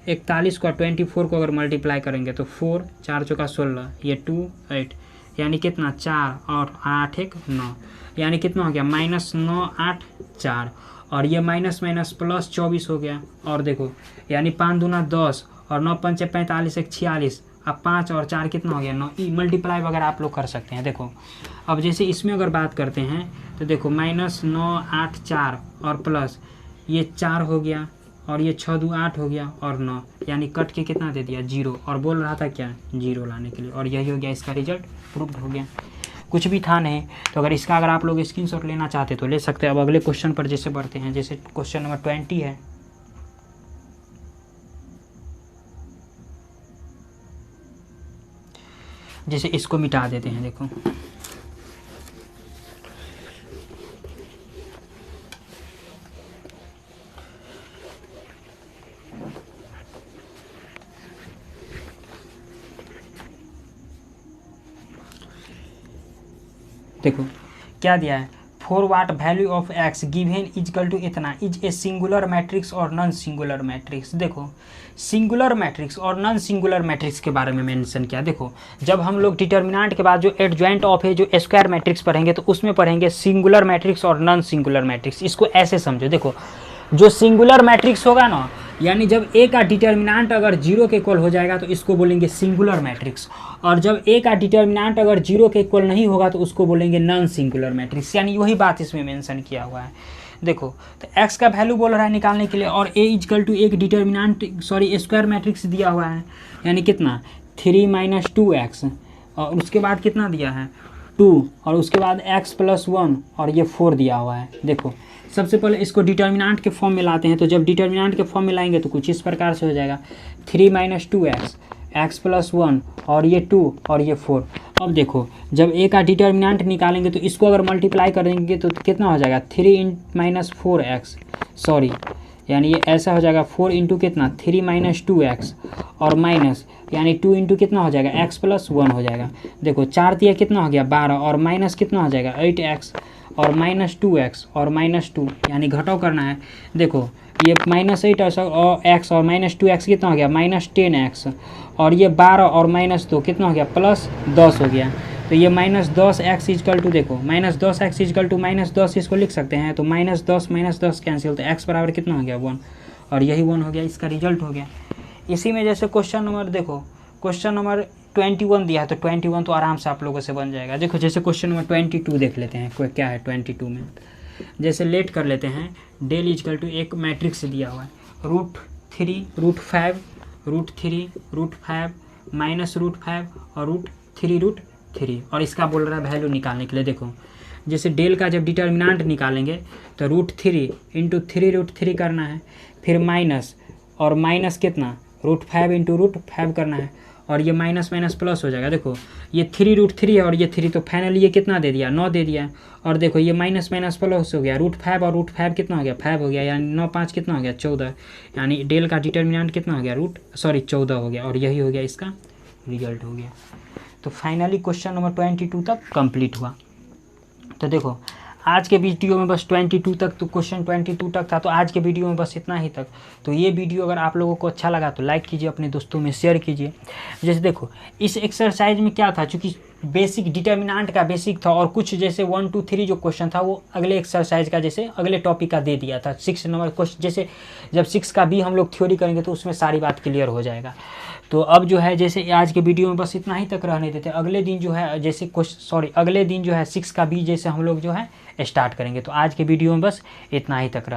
24 को अगर मल्टीप्लाई करेंगे तो 4 4 चौका 16, ये 2 8 यानी कितना 4 और 8 1 9, यानी कितना हो गया -9 8 4, और ये माइनस प्लस 24 हो गया। और देखो यानी 5 दूना 10 और 9 5 45 1 46, अब 5 और 4 कितना हो गया 9, मल्टीप्लाई वगैरह आप लोग कर सकते हैं। देखो अब जैसे इसमें अगर बात करते हैं तो देखो -9 8 4 और प्लस ये 4 हो गया, और ये 6 2 8 हो गया और 9, यानी कट के कितना दे दिया 0, और बोल रहा था क्या 0 लाने के लिए, और यही हो गया इसका रिजल्ट प्रूव्ड हो गया। कुछ भी था नहीं, तो अगर आप लोग स्क्रीनशॉट लेना चाहते तो ले सकते हैं। अब अगले क्वेश्चन पर जैसे बढ़ते हैं, जैसे क्वेश्चन नंबर 20 है। जैसे इसको मिटा देते हैं, देखो क्या दिया है 4 what value of x given equal to इतना इज ए सिंगुलर मैट्रिक्स और नॉन सिंगुलर मैट्रिक्स। देखो सिंगुलर मैट्रिक्स और नॉन सिंगुलर मैट्रिक्स के बारे में मेंशन किया। देखो जब हम लोग डिटर्मिनेंट के बाद जो एडजॉइंट ऑफ है जो स्क्वायर मैट्रिक्स पढ़ेंगे तो उसमें पढ़ेंगे सिंगुलर मैट्रिक्स और नॉन सिंगुलर मैट्रिक्स। इसको ऐसे समझो, देखो जो सिंगुलर मैट्रिक्स होगा ना, यानी जब ए का डिटर्मिनेंट अगर 0 के इक्वल हो जाएगा तो इसको बोलेंगे सिंगुलर मैट्रिक्स, और जब ए का डिटर्मिनेंट अगर 0 के इक्वल नहीं होगा तो उसको बोलेंगे नॉन सिंगुलर मैट्रिक्स। यानी वही बात इसमें मेंशन किया हुआ है। देखो तो x का वैल्यू बोल रहा है निकालने के लिए, और a इजकल टू एक डिटर्मिनेंट स्क्वायर मैट्रिक्स दिया हुआ है, यानी कितना 3 - 2x, और उसके बाद कितना दिया है 2, और उसके बाद x + 1 और ये 4 दिया हुआ है। देखो सबसे पहले इसको डिटर्मिनेंट के फॉर्म में लाते हैं, तो जब डिटर्मिनेंट के फॉर्म में लाएंगे तो कुछ इस प्रकार से हो जाएगा 3 - 2x, x + 1 और ये 2 और ये 4। अब देखो जब a का डिटर्मिनेंट निकालेंगे तो इसको अगर मल्टीप्लाई करेंगे तो कितना हो जाएगा 3 - 4x, सॉरी यानी ये ऐसा हो जाएगा 4 × कितना 3 - 2x और माइनस यानी 2 × कितना हो जाएगा x + 1 हो जाएगा। देखो 4 दिया कितना हो गया 12 और माइनस कितना हो जाएगा 8x और -2x और -2 यानी घटाव करना है। देखो ये -8 और x और -2x कितना हो गया -10x, और ये 12 और -2 कितना हो गया +10 हो गया। तो ये -10x इजकल टू, देखो -10x इजकल टू -10 इसको लिख सकते हैं, तो -10 - 10 कैंसिल, तो x बराबर कितना हो गया 1, और यही 1 हो गया, इसका रिजल्ट हो गया। इसी में जैसे क्वेश्चन नंबर, देखो क्वेश्चन नंबर 21 दिया है, तो 21 तो आराम से आप लोगों से बन जाएगा। देखो जैसे क्वेश्चन नंबर 22 देख लेते हैं, कोई क्या है 22 में, जैसे लेट कर लेते हैं। डेल इजकल टू एक मैट्रिक्स दिया हुआ है √3 √5 √3 √5 -√5 और √3 और इसका बोल रहा है वैल्यू निकालने के लिए। देखो जैसे डेल का जब डिटर्मिनेंट निकालेंगे तो √3 × 3 √3 करना है, फिर माइनस और माइनस कितना √5 × √5 करना है, और ये माइनस माइनस प्लस हो जाएगा। देखो ये 3 √3 है और ये 3, तो फाइनली ये कितना दे दिया 9 दे दिया, और देखो ये माइनस माइनस प्लस हो गया √5 और √5 कितना हो गया 5 हो गया, यानी 9 5 कितना हो गया 14, यानी डेल का डिटर्मिनेंट कितना हो गया 14 हो गया, और यही हो गया इसका रिजल्ट हो गया। तो फाइनली क्वेश्चन नंबर 22 तक कंप्लीट हुआ। तो देखो आज के वीडियो में बस 22 तक, तो क्वेश्चन 22 तक था, तो आज के वीडियो में बस इतना ही तक। तो ये वीडियो अगर आप लोगों को अच्छा लगा तो लाइक कीजिए, अपने दोस्तों में शेयर कीजिए। जैसे देखो इस एक्सरसाइज में क्या था, चूँकि बेसिक डिटर्मिनेंट का बेसिक था, और कुछ जैसे 1 2 3 जो क्वेश्चन था वो अगले एक्सरसाइज का जैसे अगले टॉपिक का दे दिया था। 6 नंबर क्वेश्चन, जैसे जब 6 का भी हम लोग थ्योरी करेंगे तो उसमें सारी बात क्लियर हो जाएगा। तो अब जो है जैसे आज के वीडियो में बस इतना ही तक रहने देते, अगले दिन जो है जैसे अगले दिन जो है 6 का भी जैसे हम लोग जो है स्टार्ट करेंगे। तो आज के वीडियो में बस इतना ही तक रहने।